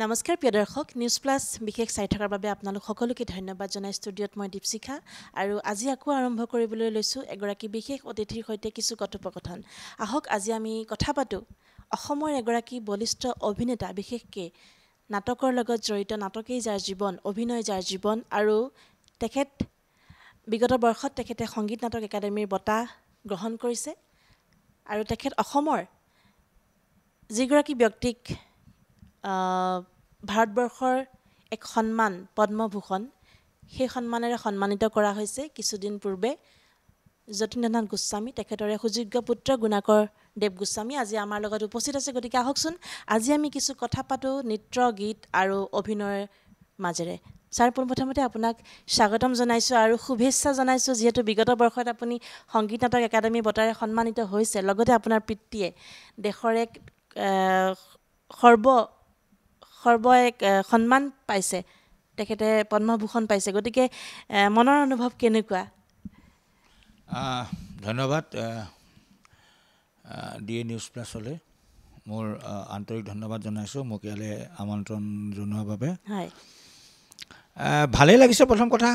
নমস্কাৰ প্ৰিয় দৰ্শক নিউজ প্লাছ বিশেষ চাই থকাৰ বাবে আপোনালোক সকলোকে ধন্যবাদ জনাই ষ্টুডিঅ'ত মই দীপশিখা আৰু আজি আকৌ আৰম্ভ কৰিবলৈ লৈছোঁ এগৰাকী বিশেষ অতিথিৰ সৈতে কিছু কথোপকথন আহক আজি আমি কথা পাতোঁ অসমৰ এগৰাকী বলিষ্ঠ অভিনেতা বিশেষকৈ নাটকৰ লগত জড়িত নাটকেই যাৰ জীৱন অভিনয় যাৰ জীৱন আৰু তেখেত বিগত বৰ্ষত তেখেতে সংগীত নাটক একাডেমীৰ বঁটা গ্ৰহণ কৰিছে আৰু তেখেত অসমৰ যিগৰাকী ব্যক্তিক ভাৰতবৰ্ষৰ এক সন্মান পদ্মভূষণ সেই সন্মানেৰে সন্মানিত কৰা হৈছে কিছুদিন পূৰ্বে যতীন্দ্ৰনাথ গোস্বামী তেখেতৰে সুযোগ্য পুত্ৰ গুণাকৰ দেৱ গোস্বামী আজি আমাৰ লগত উপস্থিত আছে গতিকে আহকচোন আজি আমি কিছু কথা পাতোঁ নৃত্য গীত আৰু অভিনয়ৰ মাজেৰে ছাৰ পোনপ্ৰথমতে আপোনাক স্বাগতম জনাইছোঁ আৰু শুভেচ্ছা জনাইছোঁ যিহেতু বিগত বৰ্ষত আপুনি সংগীত নাটক একাডেমী বঁটাৰে সন্মানিত হৈছে লগতে আপোনাৰ পিতৃয়ে দেশৰ এক এক সন্মান পাইছে তেখেতে পদ্মভূষণ পাইছে গতিকে মনৰ অনুভৱ কেনেকুৱা ধন্যবাদ ডিএ নিউজ প্লাছলৈ মোৰ আন্তৰিক ধন্যবাদ জনাইছোঁ মোক ইয়ালৈ আমন্ত্ৰণ জনোৱাৰ বাবে হয় ভালেই লাগিছে প্ৰথম কথা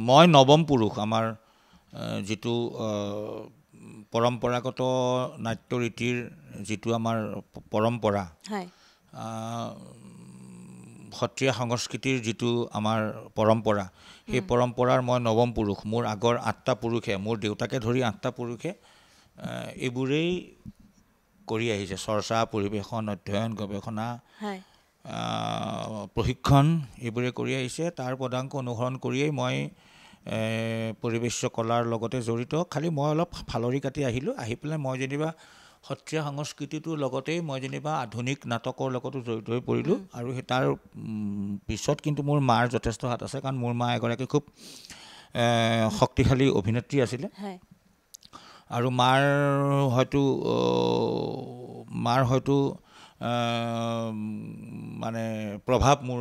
মই নৱম পুৰুষ আমাৰ যিটো পৰম্পৰাগত নাট্য ৰীতিৰ যিটো আমাৰ পৰম্পৰা সত্ৰীয়া সংস্কৃতিৰ যিটো আমাৰ পৰম্পৰা সেই পৰম্পৰাৰ মই নৱম পুৰুষ মোৰ আগৰ 8টা পুৰুষে মোৰ দেউতাকে ধৰি 8টা পুৰুষে এইবোৰেই কৰি আহিছে চৰ্চা পৰিৱেশন অধ্যয়ন গৱেষণা প্ৰশিক্ষণ এইবোৰে কৰি আহিছে তাৰ পদাংক অনুসৰণ কৰিয়েই মই পৰিৱেশ কলাৰ লগতে জড়িত খালি মই অলপ ফালৰি কাটি আহি পেলাই মই যেনিবা সত্ৰীয়া সংস্কৃতিটোৰ লগতেই মই যেনিবা আধুনিক নাটকৰ লগতো জড়িত হৈ পৰিলোঁ আৰু সেই তাৰ পিছত কিন্তু মোৰ মাৰ যথেষ্ট হাত আছে কাৰণ মোৰ মা এগৰাকী খুব শক্তিশালী অভিনেত্ৰী আছিলে আৰু মাৰ হয়তো মানে প্ৰভাৱ মোৰ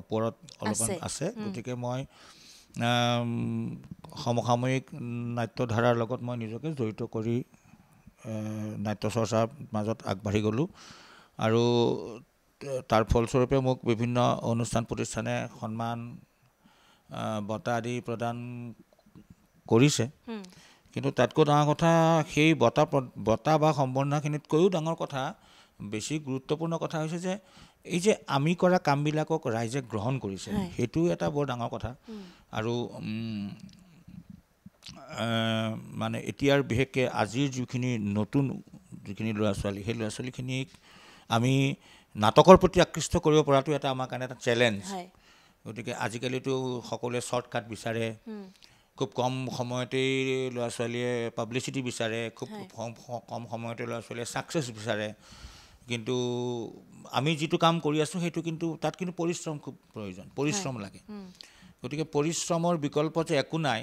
ওপৰত অলপমান আছে গতিকে মই সমসাময়িক নাট্যধাৰাৰ লগত মই নিজকে জড়িত কৰি নাট্য চৰ্চাৰ মাজত আগবাঢ়ি গ'লোঁ আৰু তাৰ ফলস্বৰূপে মোক বিভিন্ন অনুষ্ঠান প্ৰতিষ্ঠানে সন্মান বঁটা আদি প্ৰদান কৰিছে কিন্তু তাতকৈ ডাঙৰ কথা সেই বঁটা বা সম্বৰ্ধনাখিনিতকৈও ডাঙৰ কথা বেছি গুৰুত্বপূৰ্ণ কথা হৈছে যে এই যে আমি কৰা কামবিলাকক ৰাইজে গ্ৰহণ কৰিছে সেইটো এটা বৰ ডাঙৰ কথা আৰু মানে এতিয়াৰ বিশেষকৈ আজিৰ যিখিনি নতুন ল'ৰা ছোৱালী সেই ল'ৰা ছোৱালীখিনিক আমি নাটকৰ প্ৰতি আকৃষ্ট কৰিব পৰাটো এটা আমাৰ কাৰণে এটা চেলেঞ্জ গতিকে আজিকালিতো সকলোৱে শ্বৰ্টকাট বিচাৰে খুব কম সময়তেই ল'ৰা ছোৱালীয়ে পাব্লিচিটি বিচাৰে খুব কম সময়তে ল'ৰা ছোৱালীয়ে ছাকচেছ বিচাৰে কিন্তু আমি যিটো কাম কৰি আছোঁ সেইটো কিন্তু তাত কিন্তু পৰিশ্ৰম খুব প্ৰয়োজন পৰিশ্ৰম লাগে গতিকে পৰিশ্ৰমৰ বিকল্প যে একো নাই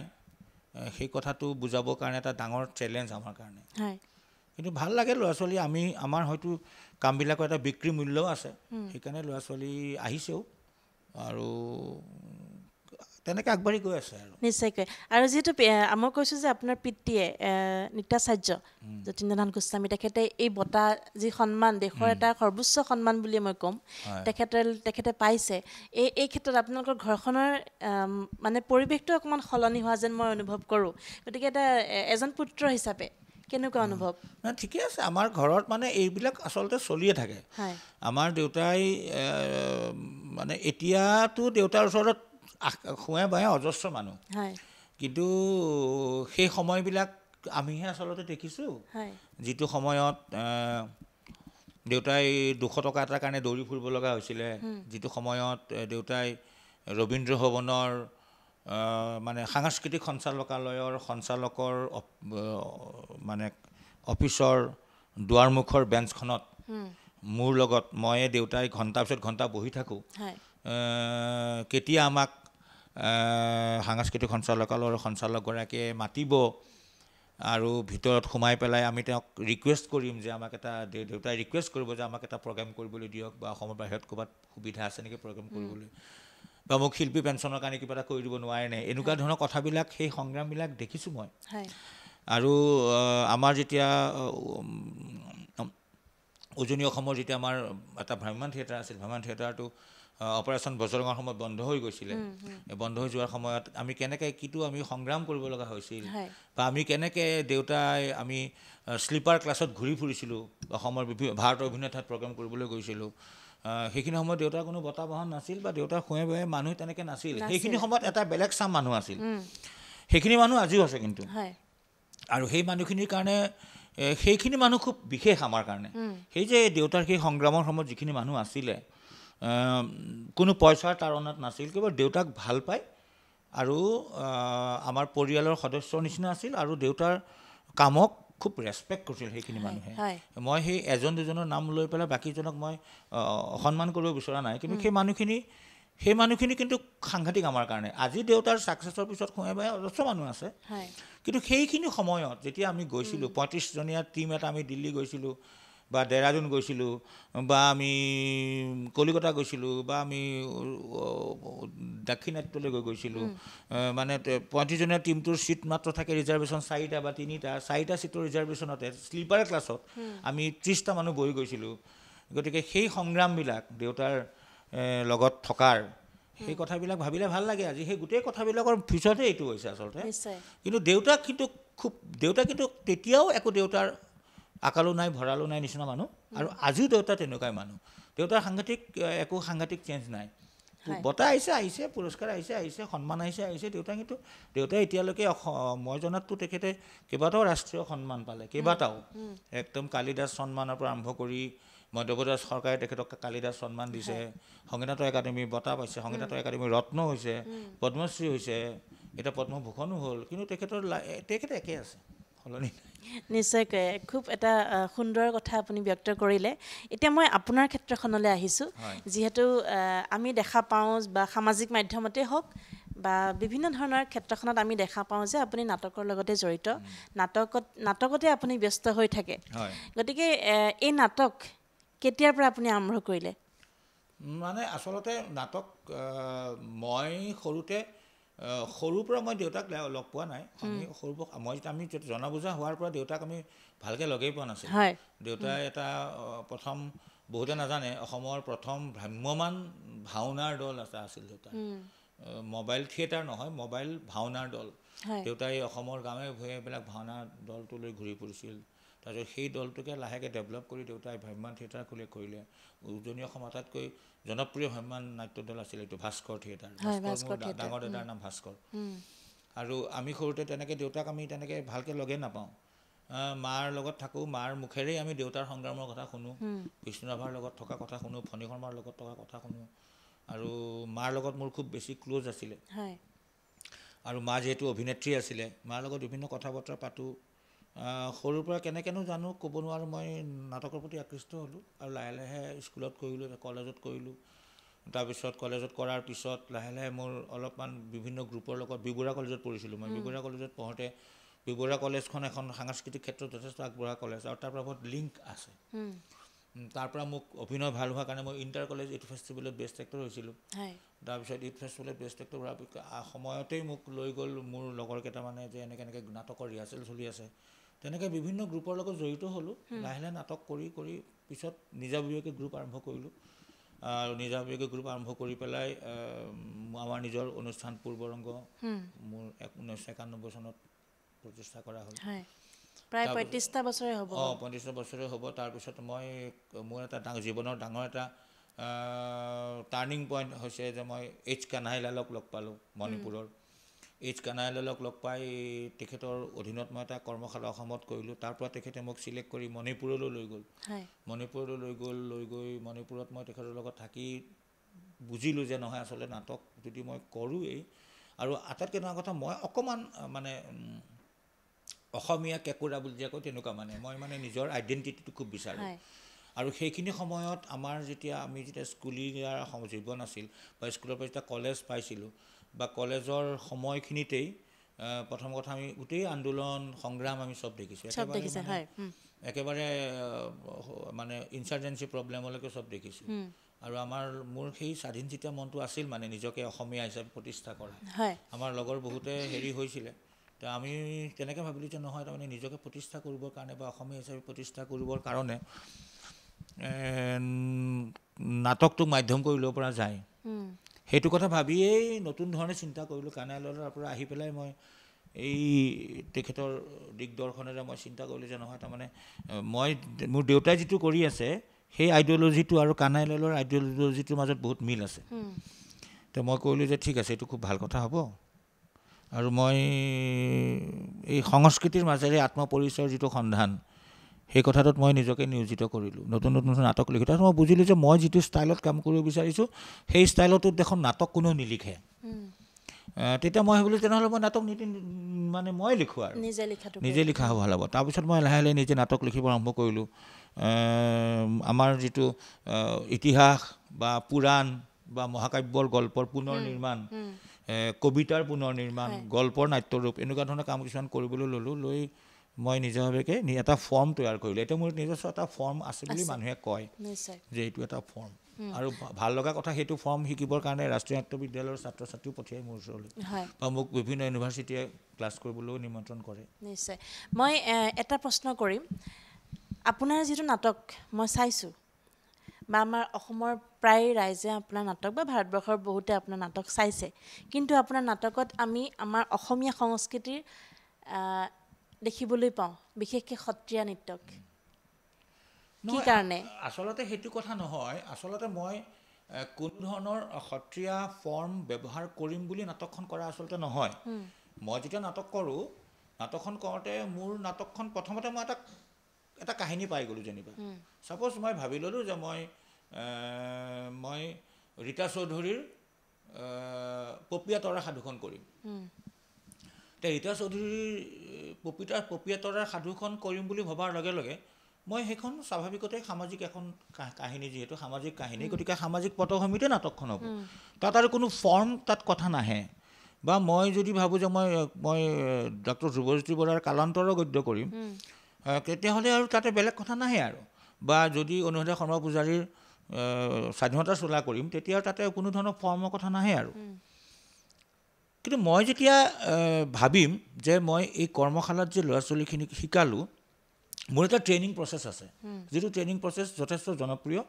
সেই কথাটো বুজাবৰ কাৰণে এটা ডাঙৰ চেলেঞ্জ আমাৰ কাৰণে কিন্তু ভাল লাগে ল'ৰা ছোৱালী আমাৰ হয়তো কামবিলাকৰ এটা বিক্ৰী মূল্যও আছে সেইকাৰণে ল'ৰা ছোৱালী আহিছেও আৰু তেনেকৈ আগবাঢ়ি গৈ আছে আৰু নিশ্চয়কৈ আৰু যিহেতু মই কৈছোঁ যে আপোনাৰ পিতৃয়ে নৃত্যাচাৰ্য যতীন্দ্ৰনাথ গোস্বামী তেখেতে এই বঁটা যি সন্মান দেশৰ এটা সৰ্বোচ্চ সন্মান বুলিয়ে মই ক'ম তেখেতে পাইছে এই ক্ষেত্ৰত আপোনালোকৰ ঘৰখনৰ মানে পৰিৱেশটো অকণমান সলনি হোৱা যেন মই অনুভৱ কৰোঁ গতিকে এজন পুত্ৰ হিচাপে কেনেকুৱা অনুভৱ ঠিকে আছে আমাৰ ঘৰত মানে এইবিলাক আচলতে চলিয়ে থাকে আমাৰ দেউতাই মানে এতিয়াতো দেউতাৰ ওচৰত শুৱে বায়ে অজস্ৰ মানুহ কিন্তু সেই সময়বিলাক আমিহে আচলতে দেখিছোঁ যিটো সময়ত দেউতাই 200 টকা এটাৰ কাৰণে দৌৰি ফুৰিব লগা হৈছিলে যিটো সময়ত দেউতাই ৰবীন্দ্ৰ ভৱনৰ মানে সাংস্কৃতিক সঞ্চালকালয়ৰ সঞ্চালকৰ মানে অফিচৰ দুৱাৰমুখৰ বেঞ্চখনত মোৰ লগত ময়ে দেউতাই ঘণ্টাৰ পিছত ঘণ্টা বহি থাকোঁ কেতিয়া আমাক সাংস্কৃতিক সঞ্চালকালয়ৰ সঞ্চালকগৰাকীয়ে মাতিব আৰু ভিতৰত সোমাই পেলাই আমি তেওঁক ৰিকুৱেষ্ট কৰিম যে আমাক এটা দেউতাই ৰিকুৱেষ্ট কৰিব যে আমাক এটা প্ৰগ্ৰেম কৰিবলৈ দিয়ক বা অসমৰ বাহিৰত ক'ৰবাত সুবিধা আছে নেকি প্ৰগ্ৰেম কৰিবলৈ বা মোক শিল্পী পেঞ্চনৰ কাৰণে কিবা এটা কৰি দিব নোৱাৰে নে এনেকুৱা ধৰণৰ কথাবিলাক সেই সংগ্ৰামবিলাক দেখিছোঁ মই আৰু আমাৰ যেতিয়া উজনি অসমৰ যেতিয়া আমাৰ এটা ভ্ৰাম্যমাণ থিয়েটাৰ আছিল, ভ্ৰাম্যমাণ থিয়েটাৰটো অপাৰেশ্যন বজৰঙৰ সময়ত বন্ধ হৈ গৈছিলে। বন্ধ হৈ যোৱাৰ সময়ত আমি কেনেকৈ কিটো আমি সংগ্ৰাম কৰিব লগা হৈছিল, বা আমি কেনেকৈ দেউতাই আমি শ্লিপাৰ ক্লাছত ঘূৰি ফুৰিছিলোঁ, অসমৰ ভাৰতৰ বিভিন্ন ঠাইত প্ৰগ্ৰেম কৰিবলৈ গৈছিলোঁ। সেইখিনি সময়ত দেউতাৰ কোনো বঁটা বাহন নাছিল, বা দেউতাৰ শুৱে বহে মানুহ তেনেকৈ নাছিল। সেইখিনি সময়ত এটা বেলেগ চাম মানুহ আছিল। সেইখিনি মানুহ আজিও আছে কিন্তু। আৰু সেই মানুহখিনিৰ কাৰণে সেইখিনি মানুহ খুব বিশেষ আমাৰ কাৰণে। সেই যে দেউতাৰ সেই সংগ্ৰামৰ সময়ত যিখিনি মানুহ আছিলে, কোনো পইচাৰ তাৰণাত নাছিল, কেৱল দেউতাক ভাল পায় আৰু আমাৰ পৰিয়ালৰ সদস্যৰ নিচিনা আছিল, আৰু দেউতাৰ কামক খুব ৰেচপেক্ট কৰিছিল সেইখিনি মানুহে। মই সেই এজন দুজনৰ নাম লৈ পেলাই বাকীজনক মই অসন্মান কৰিব বিচৰা নাই, কিন্তু সেই মানুহখিনি কিন্তু সাংঘাতিক আমাৰ কাৰণে। আজি দেউতাৰ ছাকচেছৰ পিছত শুৱে বাহে অজস্ৰ মানুহ আছে, কিন্তু সেইখিনি সময়ত যেতিয়া আমি গৈছিলোঁ, 35জনীয়া টীম এটা আমি দিল্লী গৈছিলোঁ, বা ডেৰাডুন গৈছিলোঁ, বা আমি কলিকতা গৈছিলোঁ, বা আমি দাক্ষিণাত্যলৈ গৈছিলোঁ, মানে 35জনীয়া টীমটোৰ ছিট মাত্ৰ থাকে ৰিজাৰ্ভেশ্যন 4টা বা 3টা, 4টা ছিটৰ ৰিজাৰ্ভেশ্যনতে শ্লিপাৰ ক্লাছত আমি 30টা মানুহ বহি গৈছিলোঁ। গতিকে সেই সংগ্ৰামবিলাক দেউতাৰ লগত থকাৰ, সেই কথাবিলাক ভাবিলে ভাল লাগে আজি। সেই গোটেই কথাবিলাকৰ পিছতহে এইটো হৈছে আচলতে। কিন্তু দেউতাক কিন্তু তেতিয়াও একো দেউতাৰ আকালো নাই ভঁৰালো নাই নিচিনা মানুহ, আৰু আজিও দেউতা তেনেকুৱাই মানুহ। দেউতাৰ একো সাংঘাতিক চেঞ্জ নাই। বঁটা আহিছে, পুৰস্কাৰ আহিছে, সন্মান আহিছে। দেউতাই এতিয়ালৈকে মই জনাততো তেখেতে কেইবাটাও ৰাষ্ট্ৰীয় সন্মান পালে, কেইবাটাও। একদম কালিদাস সন্মানৰ পৰা আৰম্ভ কৰি মধ্যপ্ৰদেশ চৰকাৰে তেখেতক কালিদাস সন্মান দিছে, সংগীত নাটক একাডেমি বঁটা পাইছে, সংগীত নাটক একাডেমি ৰত্ন হৈছে, পদ্মশ্ৰী হৈছে, এতিয়া পদ্মভূষণো হ'ল। কিন্তু তেখেতে একে আছে, সলনি নাই। নিশ্চয়কৈ খুব এটা সুন্দৰ কথা আপুনি ব্যক্ত কৰিলে। এতিয়া মই আপোনাৰ ক্ষেত্ৰখনলৈ আহিছোঁ। যিহেতু আমি দেখা পাওঁ, বা সামাজিক মাধ্যমতেই হওক বা বিভিন্ন ধৰণৰ ক্ষেত্ৰখনত আমি দেখা পাওঁ যে আপুনি নাটকৰ লগতে জড়িত, নাটকতে আপুনি ব্যস্ত হৈ থাকে। গতিকে এই নাটক কেতিয়াৰ পৰা আপুনি আৰম্ভ কৰিলে? মানে আচলতে নাটক মই সৰুৰ পৰা মই দেউতাক লগ পোৱা নাই। আমি জনা বুজা হোৱাৰ পৰা দেউতাক আমি ভালকৈ লগেই পোৱা নাছিলোঁ। দেউতাই এটা প্ৰথম, বহুতে নাজানে, অসমৰ প্ৰথম ভ্ৰাম্যমাণ ভাওনাৰ দল এটা আছিল দেউতাৰ। মোবাইল থিয়েটাৰ নহয়, মোবাইল ভাওনাৰ দল। দেউতাই অসমৰ গাঁৱে ভূঞে এইবিলাক ভাওনাৰ দলটো লৈ ঘূৰি ফুৰিছিল। তাৰপিছত সেই দলটোকে লাহেকৈ ডেভেলপ কৰি দেউতাই ভ্ৰাম্যমাণ থিয়েটাৰ খুলিলে। উজনি অসমৰ আটাইতকৈ জনপ্ৰিয় ভ্ৰাম্যমাণ নাট্য দল আছিল এইটো ভাস্কৰ থিয়েটাৰ। মোৰ ডাঙৰ দাদাৰ নাম ভাস্কৰ। আৰু আমি সৰুতে দেউতাক আমি তেনেকৈ ভালকৈ লগেই নাপাওঁ। মাৰ লগত থাকোঁ, মাৰ মুখেৰেই আমি দেউতাৰ সংগ্ৰামৰ কথা শুনো, বিষ্ণু ৰাভাৰ লগত থকা কথা শুনো, ফণী শৰ্মাৰ লগত থকা কথা শুনো। আৰু মাৰ লগত মোৰ খুব বেছি ক্ল'জ আছিলে। আৰু মা যিহেতু অভিনেত্ৰী আছিলে, মাৰ লগত বিভিন্ন কথা বতৰা পাতোঁ। সৰুৰ পৰা কেনেকৈনো জানো ক'ব নোৱাৰোঁ, মই নাটকৰ প্ৰতি আকৃষ্ট হ'লোঁ। আৰু লাহে লাহে স্কুলত কৰিলোঁ, কলেজত কৰিলোঁ। তাৰপিছত কলেজত কৰাৰ পিছত লাহে লাহে মোৰ অলপমান বিভিন্ন গ্ৰুপৰ লগত, বিবৰুৱা কলেজত পঢ়িছিলোঁ মই। বিবৰুৱা কলেজত পঢ়োঁতে বিবৰুৱা কলেজখন এখন সাংস্কৃতিক ক্ষেত্ৰত যথেষ্ট আগবঢ়া কলেজ, আৰু তাৰ পৰা বহুত লিংক আছে। তাৰ পৰা মোক অভিনয় ভাল হোৱাৰ কাৰণে মই ইণ্টাৰ কলেজ ইউথ ফেষ্টিভেলত বেষ্ট এক্টৰ হৈছিলোঁ। তাৰপিছত ইউথ ফেষ্টিভেলত বেষ্ট এক্টৰ হোৱাৰ সময়তেই মোক লৈ গ'ল মোৰ লগৰ কেইটামানে, যে এনেকৈ নাটকৰ ৰিহাৰ্চেল চলি আছে। তেনেকৈ বিভিন্ন গ্ৰুপৰ লগত জড়িত হ'লোঁ। লাহে লাহে নাটক কৰি পিছত নিজাববীয়াকৈ গ্ৰুপ আৰম্ভ কৰিলোঁ। আৰু নিজাববীয়াকৈ গ্ৰুপ আৰম্ভ কৰি পেলাই আমাৰ নিজৰ অনুষ্ঠান পূৰ্বৰংগ মোৰ 1991 চনত প্ৰতিষ্ঠা কৰা হ'ল। প্ৰায় 35টা বছৰে হ'ব। 35টা বছৰে হ'ব। তাৰপিছত মোৰ এটা জীৱনৰ ডাঙৰ এটা টাৰ্ণিং পইণ্ট হৈছে যে মই এইচ কানাইলালক লগ পালোঁ মণিপুৰৰ। এইচ কানাইলালক লগ পাই তেখেতৰ অধীনত মই এটা কৰ্মশালা অসমত কৰিলোঁ। তাৰ পৰা তেখেতে মোক চিলেক্ট কৰি মণিপুৰলৈ লৈ গ'ল। লৈ গৈ মণিপুৰত মই তেখেতৰ লগত থাকি বুজিলোঁ যে নহয়, আচলতে নাটক যদি মই কৰোঁৱেই, আৰু আটাইতকৈ ডাঙৰ কথা, মই অকণমান মানে অসমীয়া কেঁকুৰা বুলি যে কয় তেনেকুৱা, মই নিজৰ আইডেণ্টিটিটো খুব বিচাৰোঁ। আৰু সেইখিনি সময়ত আমি যেতিয়া স্কুলীয়া জীৱন আছিল, বা স্কুলৰ পৰা যেতিয়া কলেজ পাইছিলোঁ, বা কলেজৰ সময়খিনিতেই প্ৰথম কথা আমি গোটেই আন্দোলন সংগ্ৰাম আমি চব দেখিছোঁ। একেবাৰে মানে ইনচাৰ্জেঞ্চি প্ৰব্লেমলৈকে চব দেখিছোঁ। আৰু মোৰ সেই স্বাধীন যেতিয়া মনটো আছিল, নিজকে অসমীয়া হিচাপে প্ৰতিষ্ঠা কৰা। আমাৰ লগৰ বহুতে হৈছিলে, তো আমি তেনেকৈ ভাবিলোঁ যে নহয় তাৰমানে নিজকে প্ৰতিষ্ঠা কৰিবৰ কাৰণে বা অসমীয়া হিচাপে প্ৰতিষ্ঠা কৰিবৰ কাৰণে নাটকটোক মাধ্যম কৰি ল'ব পৰা যায়। সেইটো কথা ভাবিয়েই নতুন ধৰণে চিন্তা কৰিলোঁ। কানাইলালৰ পৰা আহি পেলাই মই এই তেখেতৰ দিগদৰ্শনেৰে মই চিন্তা কৰিলোঁ যে নহয় তাৰমানে মই মোৰ দেউতাই যিটো কৰি আছে সেই আইডিঅ'লজিটো আৰু কানাইলালৰ আইডিঅ'লজিটোৰ মাজত বহুত মিল আছে। তো মই কৰিলোঁ যে ঠিক আছে, এইটো খুব ভাল কথা হ'ব। আৰু মই এই সংস্কৃতিৰ মাজেৰে আত্মপৰিচয়ৰ যিটো সন্ধান, সেই কথাটোত মই নিজকে নিয়োজিত কৰিলোঁ। নতুন নতুন নাটক লিখি তাৰপিছত মই বুজিলোঁ যে মই যিটো ষ্টাইলত কাম কৰিব বিচাৰিছোঁ সেই ষ্টাইলটোত দেখোন নাটক কোনেও নিলিখে। তেতিয়া মই ভাবিলোঁ তেনেহ'লে মই নাটক মানে মই লিখোঁ আৰু নিজে লিখা ভাল হ'ব। তাৰপিছত মই লাহে লাহে নিজে নাটক লিখিব আৰম্ভ কৰিলোঁ। আমাৰ যিটো ইতিহাস বা পুৰাণ বা মহাকাব্যৰ গল্পৰ পুনৰ নিৰ্মাণ, কবিতাৰ পুনৰ নিৰ্মাণ, গল্পৰ নাট্যৰূপ, এনেকুৱা ধৰণৰ কাম কিছুমান কৰিবলৈ ল'লোঁ। লৈ মই নিজাভাৱে এটা ফৰ্ম তৈয়াৰ কৰিলোঁ। এতিয়া মোৰ নিজস্ব এটা ফৰ্ম আছে বুলি মানুহে কয় যে এইটো এটা ফৰ্ম। আৰু ভাল লগা কথা, সেইটো ফৰ্ম শিকিবৰ কাৰণে ৰাষ্ট্ৰীয় নাট্য বিদ্যালয়ৰ ছাত্ৰ ছাত্ৰীও পঠিয়াই মোৰ ওচৰলৈ, বা মোক বিভিন্ন ইউনিভাৰ্চিটিয়ে ক্লাছ কৰিবলৈও নিমন্ত্ৰণ কৰে। নিশ্চয়। মই এটা প্ৰশ্ন কৰিম। আপোনাৰ যিটো নাটক মই চাইছোঁ, বা আমাৰ অসমৰ প্ৰায় ৰাইজে আপোনাৰ নাটক বা ভাৰতবৰ্ষৰ বহুতে আপোনাৰ নাটক চাইছে, কিন্তু আপোনাৰ নাটকত আমি আমাৰ অসমীয়া সংস্কৃতিৰ দেখিবলৈ পাওঁ, বিশেষকৈ সত্ৰীয়া নৃত্যক। কি কাৰণে? আচলতে সেইটো কথা নহয়। আচলতে মই কোনো ধৰণৰ সত্ৰীয়া ফৰ্ম ব্যৱহাৰ কৰিম বুলি নাটকখন কৰা আচলতে নহয়। মই যেতিয়া নাটক কৰোঁ, নাটকখন কৰোঁতে মোৰ নাটকখন প্ৰথমতে মই এটা কাহিনী পাই গ'লোঁ। যেনিবা ছাপ'জ মই ভাবি ল'লোঁ যে মই ৰীতা চৌধুৰীৰ পপীয়া তৰা সাধুখন কৰিম। এতিয়া ৰীতা চৌধুৰীৰ পপীয়া তৰাৰ সাধুখন কৰিম বুলি ভবাৰ লগে লগে মই সেইখন স্বাভাৱিকতে সামাজিক এখন কাহিনী, যিহেতু সামাজিক কাহিনী, গতিকে সামাজিক পটভূমিতে নাটকখন হ'ব। তাত আৰু কোনো ফৰ্ম তাত কথা নাহে। বা মই যদি ভাবোঁ যে মই ডক্টৰ ধ্ৰুৱজ্যোতি বৰাৰ কালান্তৰৰ গদ্য কৰিম, তেতিয়াহ'লে আৰু তাতে বেলেগ কথা নাহে আৰু। বা যদি অনুৰাধা শৰ্মা পূজাৰীৰ স্বাধীনতা চোলা কৰিম, তেতিয়া তাতে কোনো ধৰণৰ ফৰ্মৰ কথা নাহে আৰু। কিন্তু মই যেতিয়া ভাবিম যে মই এই কৰ্মশালাত যে ল'ৰা ছোৱালীখিনিক শিকালোঁ, মোৰ এটা ট্ৰেইনিং প্ৰচেছ আছে, যিটো ট্ৰেইনিং প্ৰচেছ যথেষ্ট জনপ্ৰিয়।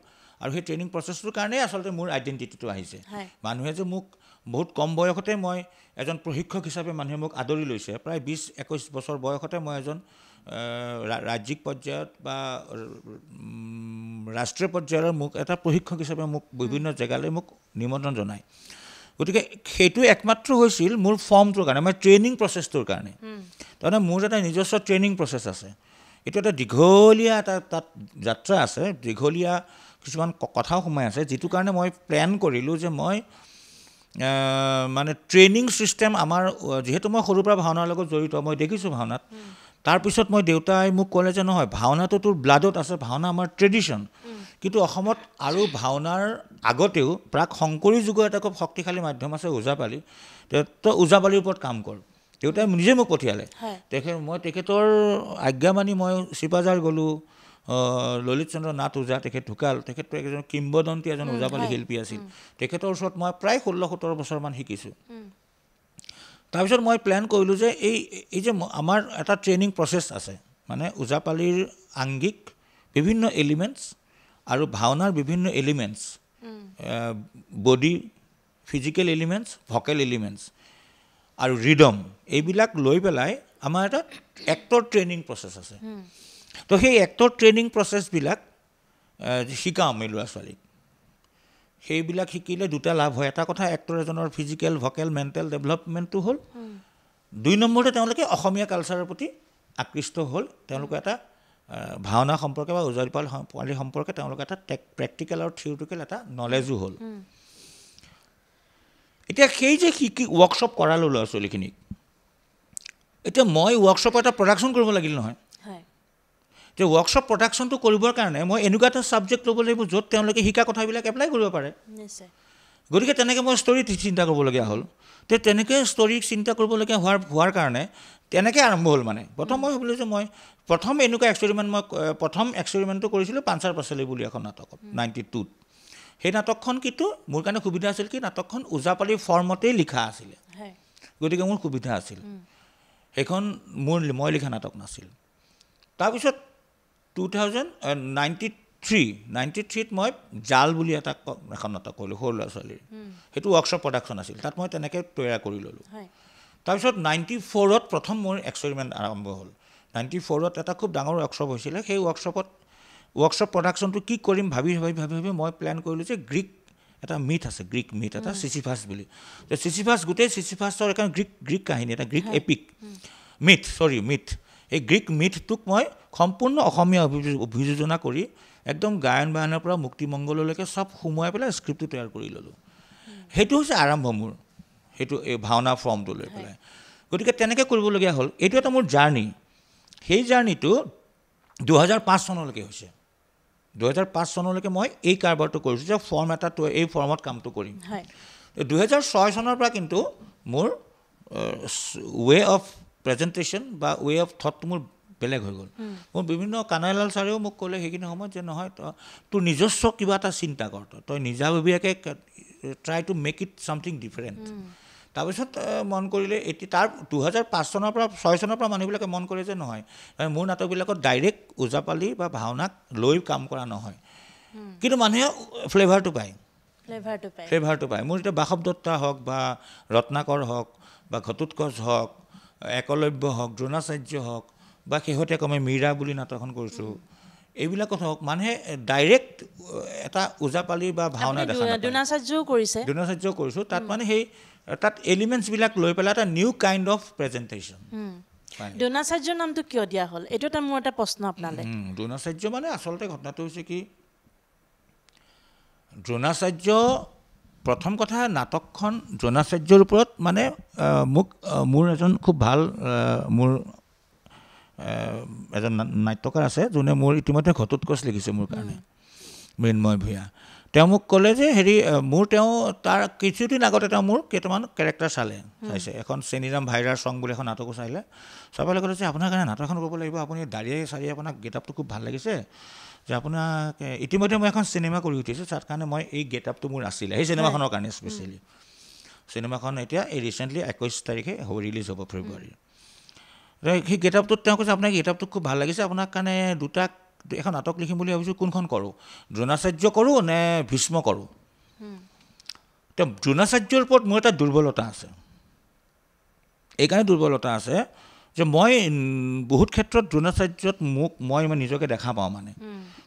আৰু সেই ট্ৰেইনিং প্ৰচেছটোৰ কাৰণেই আচলতে মোৰ আইডেণ্টিটিটো আহিছে। মানুহে যে মোক বহুত কম বয়সতে মই এজন প্ৰশিক্ষক হিচাপে মানুহে মোক আদৰি লৈছে। প্ৰায় 20-21 বছৰ বয়সতে মই এজন ৰাজ্যিক পৰ্যায়ত বা ৰাষ্ট্ৰীয় পৰ্যায়ৰ মোক এটা প্ৰশিক্ষক হিচাপে মোক বিভিন্ন জেগালৈ মোক নিমন্ত্ৰণ জনায়। গতিকে সেইটো একমাত্ৰ হৈছিল মোৰ ফৰ্মটোৰ কাৰণে, মই ট্ৰেইনিং প্ৰচেছটোৰ কাৰণে। তাৰমানে মোৰ এটা নিজস্ব ট্ৰেইনিং প্ৰচেছ আছে। এইটো এটা দীঘলীয়া তাত যাত্ৰা আছে, দীঘলীয়া কিছুমান কথাও সোমাই আছে, যিটো কাৰণে মই প্লেন কৰিলোঁ যে মই মানে ট্ৰেইনিং ছিষ্টেম আমাৰ, যিহেতু মই সৰুৰ পৰা ভাওনাৰ লগত জড়িত, মই দেখিছোঁ ভাওনাত। তাৰপিছত দেউতাই মোক ক'লে যে নহয়, ভাওনাটো তোৰ ব্লাডত আছে, ভাওনা আমাৰ ট্ৰেডিশ্যন। কিন্তু অসমত আৰু ভাওনাৰ আগতেও প্ৰাক শংকৰী যুগৰ এটা খুব শক্তিশালী মাধ্যম আছে ওজাপালি। তই ওজাপালিৰ ওপৰত কাম কৰ। দেউতাই নিজে মোক পঠিয়ালে। মই তেখেতৰ আজ্ঞা মানি মই চিপাঝাৰ গ'লোঁ। ললিত চন্দ্ৰ নাথ ওজা, তেখেত ঢুকাল। তেখেত এজন কিংবদন্তী এজন ওজাপালি শিল্পী আছিল। তেখেতৰ ওচৰত মই প্ৰায় 16-17 বছৰমান শিকিছোঁ। তাৰপিছত মই প্লেন কৰিলোঁ যে এই যে আমাৰ এটা ট্ৰেইনিং প্ৰচেছ আছে, মানে ওজাপালিৰ আংগিক বিভিন্ন এলিমেণ্টছ আৰু ভাওনাৰ বিভিন্ন elements, body physical elements, vocal elements আৰু ৰিডম, এইবিলাক লৈ পেলাই আমাৰ এটা এক্টৰ ট্ৰেইনিং প্ৰচেছ আছে। তো সেই এক্টৰ ট্ৰেইনিং প্ৰচেছবিলাক শিকাওঁ আমি ল'ৰা ছোৱালীক। সেইবিলাক শিকিলে দুটা লাভ হয়। এটা কথা, এক্টৰ এজনৰ ফিজিকেল, ভকেল, মেণ্টেল ডেভেলপমেণ্টটো হ'ল। 2 নম্বৰতে তেওঁলোকে অসমীয়া কালচাৰৰ প্ৰতি আকৃষ্ট হ'ল। তেওঁলোকে এটা ভাওনা সম্পৰ্কে বা ওজাপালি সম্পৰ্কে তেওঁলোকে এটা প্ৰেক্টিকেল আৰু থিয়ৰিটিকেল এটা নলেজো হ'ল। এতিয়া সেই যে ৱৰ্কশ্বপ কৰালোঁ ল'ৰা ছোৱালীখিনিক, এতিয়া মই ৱৰ্কশ্বপৰ এটা প্ৰডাকশ্যন কৰিব লাগিল নহয়। যে ৱৰ্কশ্বপ প্ৰডাকশ্যনটো কৰিবৰ কাৰণে মই এনেকুৱা এটা ছাবজেক্ট ল'ব লাগিব য'ত তেওঁলোকে শিকা কথাবিলাক এপ্লাই কৰিব পাৰে। গতিকে তেনেকৈ মই ষ্টৰী চিন্তা কৰিবলগীয়া হ'ল। তেনেকৈ ষ্টৰী চিন্তা কৰিবলগীয়া হোৱাৰ কাৰণে তেনেকৈ আৰম্ভ হ'ল। মানে প্ৰথম মই ভাবিলোঁ যে মই প্ৰথম এনেকুৱা এক্সপেৰিমেণ্টটো কৰিছিলোঁ পাঞ্চাৰ পাচলি বুলি এখন নাটকত 92ত। সেই নাটকখন কিন্তু মোৰ কাৰণে সুবিধা আছিল কি, নাটকখন ওজাপালি ফৰ্মতেই লিখা আছিলে, গতিকে মোৰ সুবিধা আছিল। সেইখন মই লিখা নাটক নাছিল তাৰপিছত 93ত মই জাল বুলি এটা এখন নাটক কৰিলোঁ সৰু ল'ৰা ছোৱালীৰ সেইটো ৱৰ্কশ্বপ প্ৰডাকশ্যন আছিল তাত মই তেনেকৈ তৈয়াৰ কৰি ল'লোঁ তাৰপিছত 94ত প্ৰথম মোৰ এক্সপেৰিমেণ্ট আৰম্ভ হ'ল 94ত এটা খুব ডাঙৰ ৱৰ্কশ্বপ হৈছিলে সেই ৱৰ্কশ্বপ প্ৰডাকশ্যনটো কি কৰিম ভাবি মই প্লেন কৰিলোঁ যে গ্ৰীক এটা মিথ আছে গ্ৰীক মিথ এটা চিচিফাছ বুলি চিচিফাছ গোটেই চিচিফাছৰ এখন গ্ৰীক কাহিনী এটা গ্ৰীক এপিক মিথ এই গ্ৰীক মিথটোক মই সম্পূৰ্ণ অসমীয়া অভিযোজনা কৰি একদম গায়ন বায়নৰ পৰা মুক্তিমংগললৈকে চব সোমোৱাই পেলাই স্ক্ৰিপ্টটো তৈয়াৰ কৰি ল'লোঁ সেইটো হৈছে আৰম্ভ মোৰ সেইটো এই ভাওনা ফৰ্মটো লৈ পেলাই গতিকে তেনেকৈ কৰিবলগীয়া হ'ল এইটো এটা মোৰ জাৰ্ণি সেই জাৰ্ণিটো 2005 চনলৈকে হৈছে 2005 চনলৈকে মই এই কাৰবাৰটো কৰিছোঁ যে ফৰ্ম এটা এই ফৰ্মত কামটো কৰিম 2006 চনৰ পৰা কিন্তু মোৰ ৱে অফ প্ৰেজেণ্টেশ্যন বা ৱে অফ থটটো মোৰ বেলেগ হৈ গ'ল মোৰ বিভিন্ন কানাইলাল ছাৰেও মোক ক'লে সেইখিনি সময়ত যে নহয় তোৰ নিজস্ব কিবা এটা চিন্তা কৰ তই নিজাববীয়াকৈ try to make it something different তাৰপিছত মন কৰিলে এতিয়া তাৰ 2005 চনৰ পৰা 6 চনৰ পৰা মানুহবিলাকে মন কৰে যে নহয় মোৰ নাটকবিলাকত ডাইৰেক্ট ওজাপালি বা ভাওনাক লৈ কাম কৰা নহয় কিন্তু মানুহে ফ্লেভাৰটো পায় মোৰ এতিয়া বাসৱ দত্তা হওক বা ৰত্নাকৰ হওক বা ঘটোৎকচ হওক একলব্য হওক দ্ৰোণাচাৰ্য হওক বা শেহতীয়াকৈ মীৰা বুলি নাটকখন কৰিছোঁ এইবিলাকত হওক মানুহে ডাইৰেক্ট এটা ওজাপালি বা ভাওনা দেখা নাপায় দ্ৰোণাচাৰ্যও কৰিছোঁ তাত মানে সেই তাত এলিমেণ্টছবিলাক লৈ পেলাই এটা নিউ কাইণ্ড অফ প্ৰেজেণ্টেশ্যন দ্ৰোণাচাৰ্যৰ নামটো কিয় দিয়া হ'ল এইটো এটা মোৰ এটা প্ৰশ্ন আপোনালৈ দ্ৰোণাচাৰ্য মানে আচলতে ঘটনাটো হৈছে কি দ্ৰোণাচাৰ্য প্ৰথম কথা নাটকখন দ্ৰোণাচাৰ্যৰ ওপৰত মানে মোৰ এজন খুব ভাল মোৰ এজন নাট্যকাৰ আছে যোনে মোৰ ইতিমধ্যে ঘটোৎকচ লিখিছে মোৰ কাৰণে মৃন্ময় ভূঞা তেওঁ মোক ক'লে যে মোৰ তাৰ কিছুদিন আগতে তেওঁ মোৰ কেইটামান কেৰেক্টাৰ চাইছে এখন চেনিৰাম ভাইৰাৰ চং বুলি এখন নাটকো চাই পেলাই ক'লে যে আপোনাৰ কাৰণে নাটক এখন কৰিব লাগিব আপুনি দাড়িয়ে চাৰিয়ে আপোনাক গেটআপটো খুব ভাল লাগিছে যে আপোনাক ইতিমধ্যে মই এখন চিনেমা কৰি উঠিছোঁ তাৰ কাৰণে মই এই গেটআপটো মোৰ আছিলে সেই চিনেমাখনৰ কাৰণে স্পেচিয়েলি চিনেমাখন এতিয়া এই ৰিচেণ্টলি 21 তাৰিখে ৰিলিজ হ'ব ফেব্ৰুৱাৰী সেই গেটআপটোত তেওঁ কৈছে আপোনাক গেটআপটো খুব ভাল লাগিছে আপোনাৰ কাৰণে এখন নাটক লিখিম বুলি ভাবিছোঁ কোনখন কৰোঁ দ্ৰোণাচাৰ্য কৰোঁ নে ভীষ্ম কৰোঁ তেওঁ দ্ৰোণাচাৰ্যৰ ওপৰত মোৰ এটা দুৰ্বলতা আছে এইকাৰণে দুৰ্বলতা আছে যে মই বহুত ক্ষেত্ৰত দ্ৰোণাচাৰ্যত মই নিজকে দেখা পাওঁ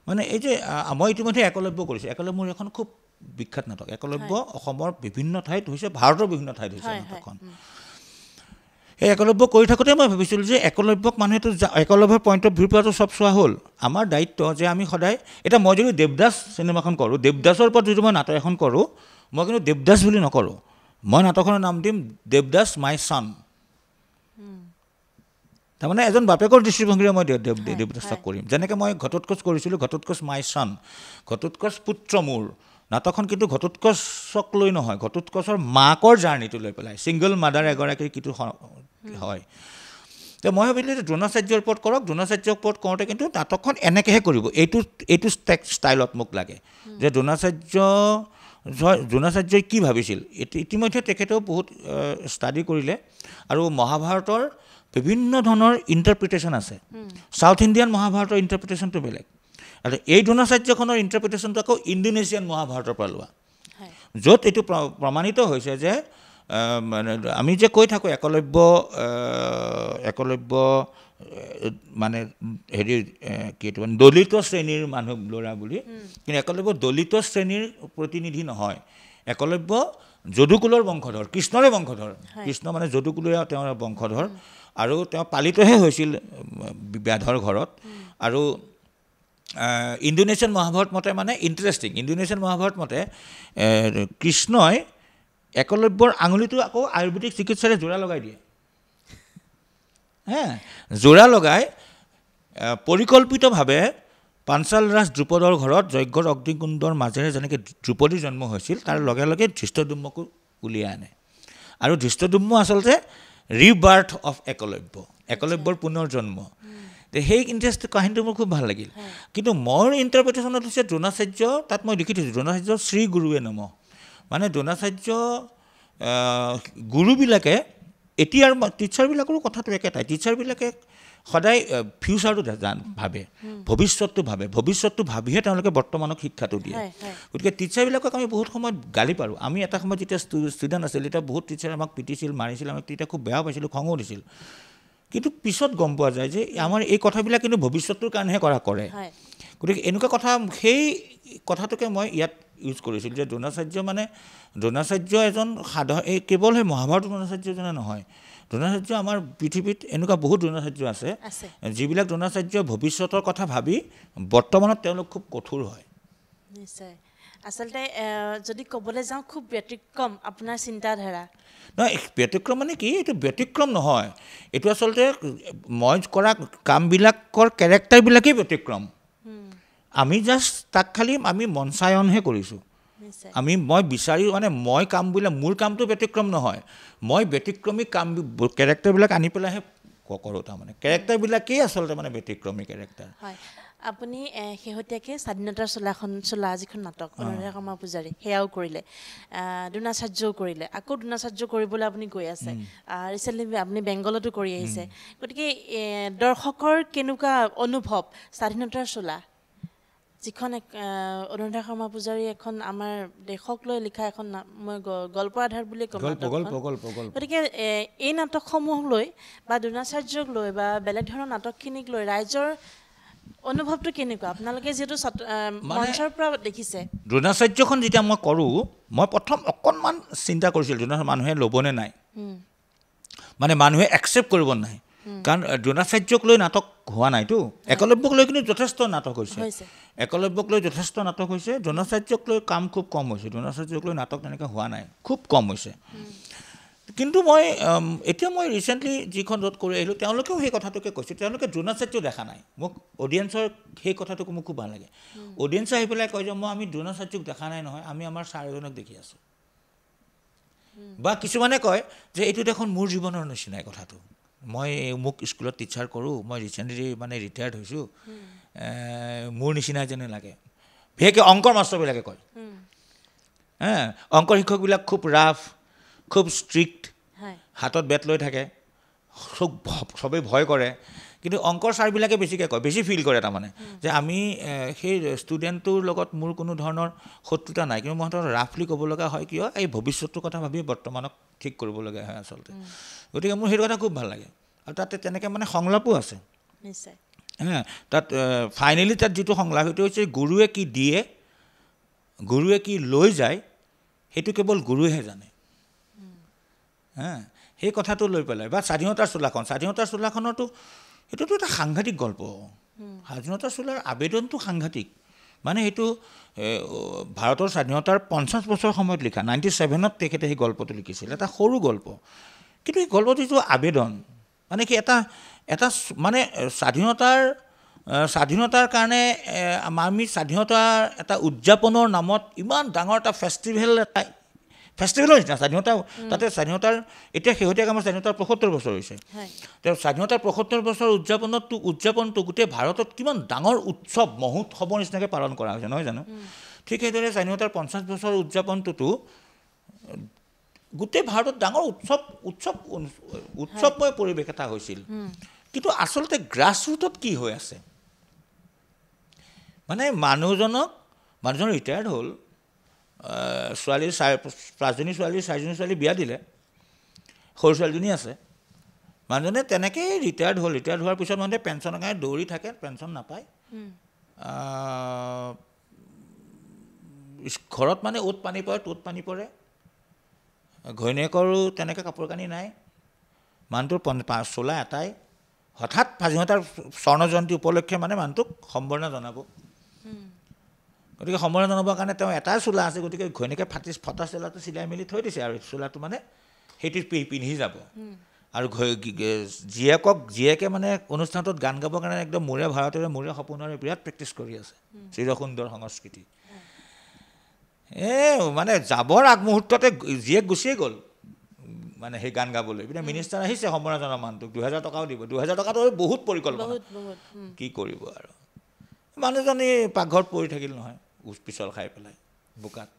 মানে এই যে মই ইতিমধ্যে একলব্য কৰিছোঁ একলব্য মোৰ এখন খুব বিখ্যাত নাটক একলব্য অসমৰ বিভিন্ন ঠাইত হৈছে ভাৰতৰ বিভিন্ন ঠাইত হৈছে নাটকখন এই একলব্য কৰি থাকোঁতে মই ভাবিছিলোঁ যে একলব্যক মানুহেতো একলব্যৰ পইণ্ট অফ ভিউৰ পৰাটো চব চোৱা হ'ল আমাৰ দায়িত্ব যে আমি সদায় এতিয়া মই যদি দেৱদাস চিনেমাখন কৰোঁ দেৱদাসৰ ওপৰত যদি মই নাটক এখন কৰোঁ মই কিন্তু দেৱদাস বুলি নকৰোঁ মই নাটকখনৰ নাম দিম দেৱদাস মাই ছান তাৰমানে এজন বাপেকৰ দৃষ্টিভংগীৰে মই দেৱদাসক কৰিম যেনেকৈ মই ঘটোৎকচ কৰিছিলোঁ ঘটোৎকচ মাই ছান ঘটোৎকচ পুত্ৰ মোৰ নাটকখন কিন্তু ঘটোৎকচক লৈ নহয় ঘটোৎকচৰ মাকৰ জাৰ্ণিটো লৈ পেলাই ছিংগল মাদাৰ এগৰাকীৰ কিটো হয় তো মই ভাবিলোঁ যে দ্ৰোণাচাৰ্যৰ ওপৰত কৰক দ্ৰোণাচাৰ্যৰ ওপৰত কৰোঁতে কিন্তু নাটকখন এনেকৈহে কৰিব এইটো ষ্টাইলত মোক লাগে যে দ্ৰোণাচাৰ্যই কি ভাবিছিল ইতিমধ্যে তেখেতেও বহুত ষ্টাডি কৰিলে আৰু মহাভাৰতৰ বিভিন্ন ধৰণৰ ইণ্টাৰপ্ৰিটেশ্যন আছে চাউথ ইণ্ডিয়ান মহাভাৰতৰ ইণ্টাৰপ্ৰিটেশ্যনটো বেলেগ আৰু এই দ্ৰোণাচাৰ্যখনৰ ইণ্টাৰপ্ৰিটেশ্যনটো আকৌ ইণ্ডোনেছিয়ান মহাভাৰতৰ পৰা লোৱা য'ত এইটো প্ৰমাণিত হৈছে যে মানে আমি যে কৈ থাকোঁ একলব্য মানে কি দলিত শ্ৰেণীৰ মানুহ ল'ৰা বুলি কিন্তু একলব্য দলিত শ্ৰেণীৰ প্ৰতিনিধি নহয় একলব্য যদুকুলৰ বংশধৰ কৃষ্ণৰে বংশধৰ কৃষ্ণ মানে যদুকুলীয়া তেওঁৰ বংশধৰ আৰু তেওঁ পালিতহে হৈছিল ব্যাধৰ ঘৰত আৰু ইণ্ডোনেছিয়ান মহাভাৰত মতে মানে ইণ্টাৰেষ্টিং ইণ্ডোনেছিয়ান মহাভাৰত মতে কৃষ্ণই একলব্যৰ আঙুলিটো আকৌ আয়ুৰ্বেদিক চিকিৎসাৰে জোৰা লগাই দিয়ে জোৰা লগাই পৰিকল্পিতভাৱে পাঞ্চাল ৰাজ দ্ৰুপদৰ ঘৰত যজ্ঞৰ অগ্নিকুণ্ডৰ মাজেৰে যেনেকৈ দ্ৰুপদীৰ জন্ম হৈছিল তাৰ লগে লগে ধৃষ্টদ্যুম্নকো উলিয়াই আনে আৰু ধৃষ্টদ্যুম্ন আচলতে ৰিবাৰ্থ অফ একলব্যৰ পুনৰ জন্ম সেই ইণ্টাৰেষ্ট কাহিনীটো মোৰ খুব ভাল লাগিল কিন্তু মোৰ ইণ্টাৰপ্ৰিটেশ্যনত হৈছে দ্ৰোণাচাৰ্য তাত মই লিখি থৈছোঁ দ্ৰোণাচাৰ্য শ্ৰী গুৰুৱে নম মানে দ্ৰোণাচাৰ্য গুৰুবিলাকে এতিয়াৰ টিচাৰবিলাকৰো কথাটো একেটাই টিচাৰবিলাকে সদায় ফিউচাৰটো ভাবে ভৱিষ্যতটো ভাবিহে তেওঁলোকে বৰ্তমানক শিক্ষাটো দিয়ে গতিকে টিচাৰবিলাকক আমি বহুত সময়ত গালি পাৰোঁ আমি এটা সময়ত যেতিয়া ষ্টুডেণ্ট আছিল তেতিয়া বহুত টিচাৰে আমাক পিটিছিল মাৰিছিল আমাক তেতিয়া খুব বেয়া পাইছিলোঁ খঙো দিছিল কিন্তু পিছত গম পোৱা যায় যে আমাৰ এই কথাবিলাক কিন্তু ভৱিষ্যতৰ কাৰণেহে কৰে গতিকে এনেকুৱা কথা সেই কথাটোকে মই ইয়াত ইউজ কৰিছিলোঁ যে দ্ৰোণাচাৰ্য এজন সাধাৰণ এই কেৱল সেই মহাভাৰত দ্ৰোণাচাৰ্যজনে নহয় দ্ৰোণাচাৰ্য আমাৰ পৃথিৱীত এনেকুৱা বহুত দ্ৰোণাচাৰ্য আছে যিবিলাক দ্ৰোণাচাৰ্য ভৱিষ্যতৰ কথা ভাবি বৰ্তমানত তেওঁলোক খুব কঠোৰ হয় নিশ্চয় আচলতে যদি ক'বলৈ যাওঁ খুব ব্যতিক্ৰম আপোনাৰ চিন্তাধাৰা নহয় ব্যতিক্ৰম মানে কি এইটো ব্যতিক্ৰম নহয় এইটো আচলতে মই কৰা কামবিলাকৰ কেৰেক্টাৰবিলাকেই ব্যতিক্ৰম আমি জাষ্ট তাক খালি আমি মঞ্চায়নহে কৰিছোঁ মই বিচাৰি মানে মই কামবিলাক মোৰ কামটো ব্যতিক্ৰম নহয় মই ব্যতিক্ৰমী কাম কেৰেক্টাৰবিলাক আনি পেলাইহে কৰোঁ তাৰমানে কেৰেক্টাৰবিলাকেই আচলতে মানে ব্যতিক্ৰমী কেৰেক্টাৰ হয় আপুনি শেহতীয়াকৈ স্বাধীনতাৰ চোলা যিখন নাটক অনুৰাধা শৰ্মা পূজাৰী সেয়াও কৰিলে দ্ৰোণাচাৰ্যও কৰিলে আকৌ দ্ৰোণাচাৰ্য কৰিবলৈ আপুনি গৈ আছে ৰিচেণ্টলি আপুনি বেংগলতো কৰি আহিছে গতিকে দৰ্শকৰ কেনেকুৱা অনুভৱ স্বাধীনতাৰ চোলা যিখন অনুৰাধা শৰ্মা পূজাৰী এখন আমাৰ দেশক লৈ লিখা এখন মই গল্প আধাৰ বুলি ক'ম গতিকে এই নাটকসমূহ লৈ বা দ্ৰোণাচাৰ্যক লৈ বা বেলেগ ধৰণৰ নাটকখিনিক লৈ ৰাইজৰ অনুভৱটো কেনেকুৱা আপোনালোকে যিহেতু মঞ্চৰ পৰা দেখিছে দ্ৰোণাচাৰ্যখন যেতিয়া মই কৰোঁ মই প্ৰথম অকণমান চিন্তা কৰিছিলোঁ মানুহে ল'বনে নাই মানে মানুহে একচেপ্ট কৰিব নাই কাৰণ দ্ৰোণাচাৰ্যক লৈ নাটক হোৱা নাইতো একলব্যক লৈ কিন্তু যথেষ্ট নাটক হৈছে একলব্যক লৈ যথেষ্ট নাটক হৈছে দ্ৰোণাচাৰ্যক লৈ কাম খুব কম হৈছে দ্ৰোণাচাৰ্যক লৈ নাটক তেনেকৈ হোৱা নাই খুব কম হৈছে কিন্তু এতিয়া মই ৰিচেণ্টলি যিখন য'ত কৰি আহিলোঁ তেওঁলোকেও সেই কথাটোকে কৈছোঁ তেওঁলোকে দ্ৰোণাচাৰ্য দেখা নাই মোক অডিয়েঞ্চৰ সেই কথাটোকো মোক খুব ভাল লাগে অডিয়েঞ্চে আহি পেলাই কয় যে আমি দ্ৰোণাচাৰ্যক দেখা নাই নহয় আমি আমাৰ ছাৰ এজনক দেখি আছোঁ বা কিছুমানে কয় যে এইটো দেখোন মোৰ জীৱনৰ নিচিনাই কথাটো মই মোক স্কুলত টিচাৰ কৰোঁ মই ৰিচেণ্টলি মানে ৰিটায়াৰ্ড হৈছোঁ মোৰ নিচিনা যেনে লাগে বিশেষকৈ অংকৰ মাষ্টৰবিলাকে কয় অংকৰ শিক্ষকবিলাক খুব ৰাফ খুব ষ্ট্ৰিক্ট হাতত বেট লৈ থাকে চবেই ভয় কৰে কিন্তু অংকৰ ছাৰবিলাকে বেছিকৈ কয় বেছি ফিল কৰে তাৰমানে যে আমি সেই ষ্টুডেণ্টটোৰ লগত মোৰ কোনো ধৰণৰ শত্ৰুতা নাই কিন্তু মই সিহঁতৰ ৰাফলি ক'ব লগা হয় কিয় এই ভৱিষ্যতৰ কথা ভাবি বৰ্তমানক ঠিক কৰিবলগীয়া হয় আচলতে গতিকে মোৰ সেইটো কথা খুব ভাল লাগে আৰু তাতে তেনেকৈ মানে সংলাপো আছে নিশ্চয় তাত ফাইনেলি তাত যিটো সংলাপ সেইটো হৈছে গুৰুৱে কি দিয়ে গুৰুৱে কি লৈ যায় সেইটো কেৱল গুৰুৱেহে জানে সেই কথাটো লৈ পেলাই বা স্বাধীনতাৰ চোলাখনতো সেইটোতো এটা সাংঘাতিক গল্প স্বাধীনতাৰ চোলাৰ আবেদনটো সাংঘাতিক মানে সেইটো ভাৰতৰ স্বাধীনতাৰ 50 বছৰ সময়ত লিখা 97ত তেখেতে সেই গল্পটো লিখিছিল এটা সৰু গল্প কিন্তু এই গল্পটো যিটো আবেদন মানে কি এটা মানে স্বাধীনতাৰ কাৰণে আমি স্বাধীনতাৰ এটা উদযাপনৰ নামত ইমান ডাঙৰ এটা ফেষ্টিভেলৰ নিচিনা স্বাধীনতা তাতে স্বাধীনতাৰ এতিয়া শেহতীয়াকৈ আমাৰ স্বাধীনতাৰ 75 বছৰ হৈছে তেওঁ স্বাধীনতাৰ 75 বছৰ উদযাপনটো গোটেই ভাৰতত কিমান ডাঙৰ উৎসৱ মহোৎসৱৰ নিচিনাকৈ পালন কৰা হৈছে নহয় জানো ঠিক সেইদৰে স্বাধীনতাৰ 50 বছৰ উদযাপনটোতো গোটেই ভাৰতত ডাঙৰ উৎসৱময় পৰিৱেশ এটা হৈছিল কিন্তু আচলতে গ্ৰাছৰুটত কি হৈ আছে মানে মানুহজন ৰিটায়াৰ্ড হ'ল ছোৱালী 5জনী ছোৱালী 4জনী ছোৱালী বিয়া দিলে সৰু ছোৱালীজনী আছে মানুহজনে তেনেকৈ ৰিটায়াৰ্ড হোৱাৰ পিছত মানুহে পেঞ্চনৰ কাৰণে দৌৰি থাকে পেঞ্চন নাপায় ঘৰত মানে অ'ত পানী পৰে ত'ত পানী পৰে ঘৈণীয়েকৰো তেনেকৈ কাপোৰ কানি নাই মানুহটোৰ চোলা এটাই হঠাৎ স্বাধীনতাৰ স্বৰ্ণ জয়ন্তী উপলক্ষে মানে মানুহটোক সম্বৰ্ধনা জনাব গতিকে সম্বৰ্ধনা জনাবৰ কাৰণে তেওঁ এটাই চোলা আছে গতিকে ঘৈণীয়েকে ফটা চোলাটো চিলাই মেলি থৈ দিছে আৰু চোলাটো মানে সেইটো পিন্ধি যাব আৰু জীয়েকে মানে অনুষ্ঠানটোত গান গাবৰ কাৰণে একদম মোৰে ভাৰতেৰে সপোনেৰে বিৰাট প্ৰেক্টিছ কৰি আছে চিৰসুন্দৰ সংস্কৃতি মানে যাবৰ আগমুহূৰ্ততে জীয়েক গুচিয়ে গ'ল মানে সেই গান গাবলৈ পিনে মিনিষ্টাৰ আহিছে সম্বৰ্ধনা জনোৱা মানুহটোক 2000 টকাও দিব 2000 টকাটো বহুত পৰিকল্পনা কি কৰিব আৰু মানুহজনী পাকঘৰত পৰি থাকিল নহয় পিছল খাই পেলাই বোকাত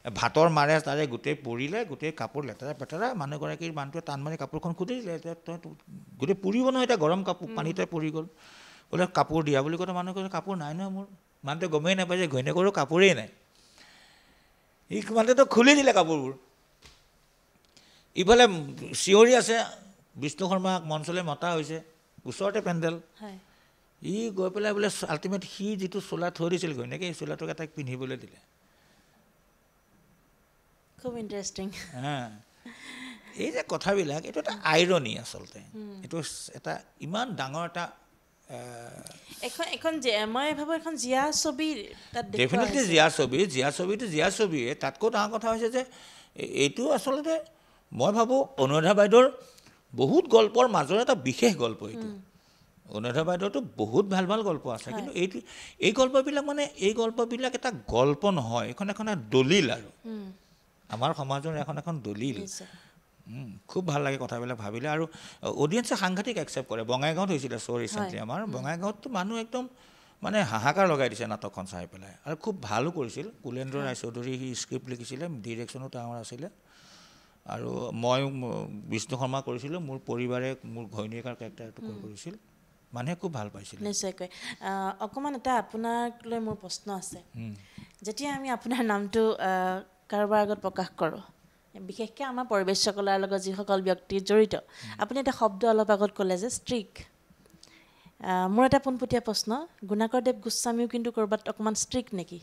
ভাতৰ মাৰে তাৰে গোটেই পৰিলে গোটেই কাপোৰ লেতেৰা পেতেৰা মানুহগৰাকীৰ মানুহটোৱে টান মাৰি কাপোৰখন খুলি দিলে গোটেই পুৰিব নহয় এতিয়া গৰম কাপোৰ পানীতে পৰি গ'ল বোলে কাপোৰ দিয়া বুলি কওঁতে মানুহে কৈছে কাপোৰ নাই নহয় মোৰ মানুহটোৱে গমেই নাপায় যে ঘৈণীয়েকৰো কাপোৰেই নাই ই মানুহটো খুলি দিলে কাপোৰবোৰ ইফালে চিঞৰি আছে বিষ্ণু শৰ্মাক মঞ্চলৈ মতা হৈছে ওচৰতে পেণ্ডেল ই গৈ পেলাই বোলে আল্টিমেট সি যিটো চোলা থৈ দিছিল ঘৈণীয়েকে সেই চোলাটোক এটাক পিন্ধিবলৈ দিলে খুব ইণ্টাৰেষ্টিং এই যে কথাবিলাক এইটো এটা আইৰনি আচলতে এইটো এটা ইমান ডাঙৰ এটা এখন মই ভাবোঁ এখন জীয়া ছবি তাত ডেফিনেটলি জীয়া ছবিয়ে তাতকৈ ডাঙৰ কথা হৈছে যে এইটো আচলতে মই ভাবোঁ অনুৰাধা বাইদেউৰ বহুত গল্পৰ মাজৰ এটা বিশেষ গল্প এইটো অনুৰাধা বাইদেউতো বহুত ভাল ভাল গল্প আছে কিন্তু এই গল্পবিলাক এটা গল্প নহয় এখন দলিল আৰু আমাৰ সমাজৰ এখন দলিল খুব ভাল লাগে কথাবিলাক ভাবিলে আৰু অডিয়েন্সে সাংঘাতিক একচেপ্ট কৰে বঙাইগাঁৱত হৈছিলে শ্ব' ৰিচেণ্টলি আমাৰ বঙাইগাঁৱততো মানুহ একদম মানে হাহাকাৰ লগাই দিছে নাটকখন চাই পেলাই আৰু খুব ভালো কৰিছিল কুলেন্দ্ৰ ৰায়চৌধুৰী সি স্ক্ৰিপ্ট লিখিছিলে ডিৰেকশ্যনো তেওঁৰ আছিলে আৰু মই বিষ্ণু শৰ্মা কৰিছিলোঁ মোৰ পৰিবাৰে মোৰ ঘৈণীয়েকৰ কেৰেক্টাৰটো কৰিছিল মানুহে খুব ভাল পাইছিল নিশ্চয়কৈ অকণমান এটা আপোনাক লৈ মোৰ প্ৰশ্ন আছে যেতিয়া আমি আপোনাৰ নামটো কাৰোবাৰ আগত প্ৰকাশ কৰোঁ বিশেষকৈ আমাৰ পৰিৱেশসকলৰ লগত যিসকল ব্যক্তি জড়িত আপুনি এটা শব্দ অলপ আগত ক'লে যে ষ্ট্ৰিক মোৰ এটা পোনপটীয়া প্ৰশ্ন গুণাকৰদেৱ গোস্বামীও কিন্তু ক'ৰবাত অকণমান ষ্ট্ৰিক নেকি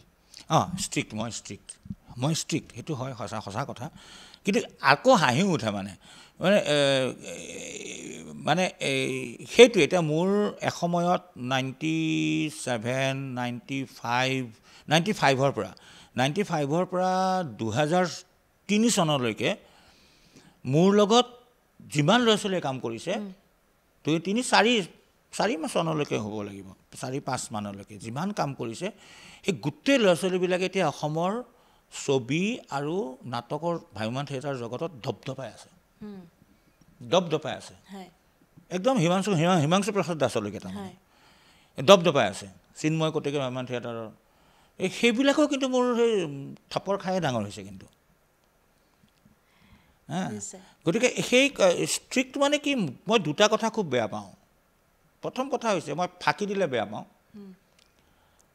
মই ষ্ট্ৰিক্ট সেইটো হয় সঁচা কথা কিন্তু আকৌ হাঁহিও উঠে মানে সেইটো এতিয়া মোৰ এসময়ত 95ৰ পৰা 2003 চনলৈকে মোৰ লগত যিমান ল'ৰা ছোৱালীয়ে কাম কৰিছে 2-3-4 চনলৈকে হ'ব লাগিব 4-5 মানলৈকে যিমান কাম কৰিছে সেই গোটেই ল'ৰা ছোৱালীবিলাকে এতিয়া অসমৰ ছবি আৰু নাটকৰ ভাইমান থিয়েটাৰ জগতত দপদপাই আছে একদম হিমাংশু প্ৰসাদ দাসলৈকে তাৰমানে দপদপাই আছে চিন্ময় কটকীৰ ভাইমান থিয়েটাৰৰ সেইবিলাকো কিন্তু মোৰ সেই থাপৰ খায়ে ডাঙৰ হৈছে কিন্তু গতিকে সেই ষ্ট্ৰিক্ট মানে কি মই দুটা কথা খুব বেয়া পাওঁ প্ৰথম কথা হৈছে মই ফাঁকি দিলে বেয়া পাওঁ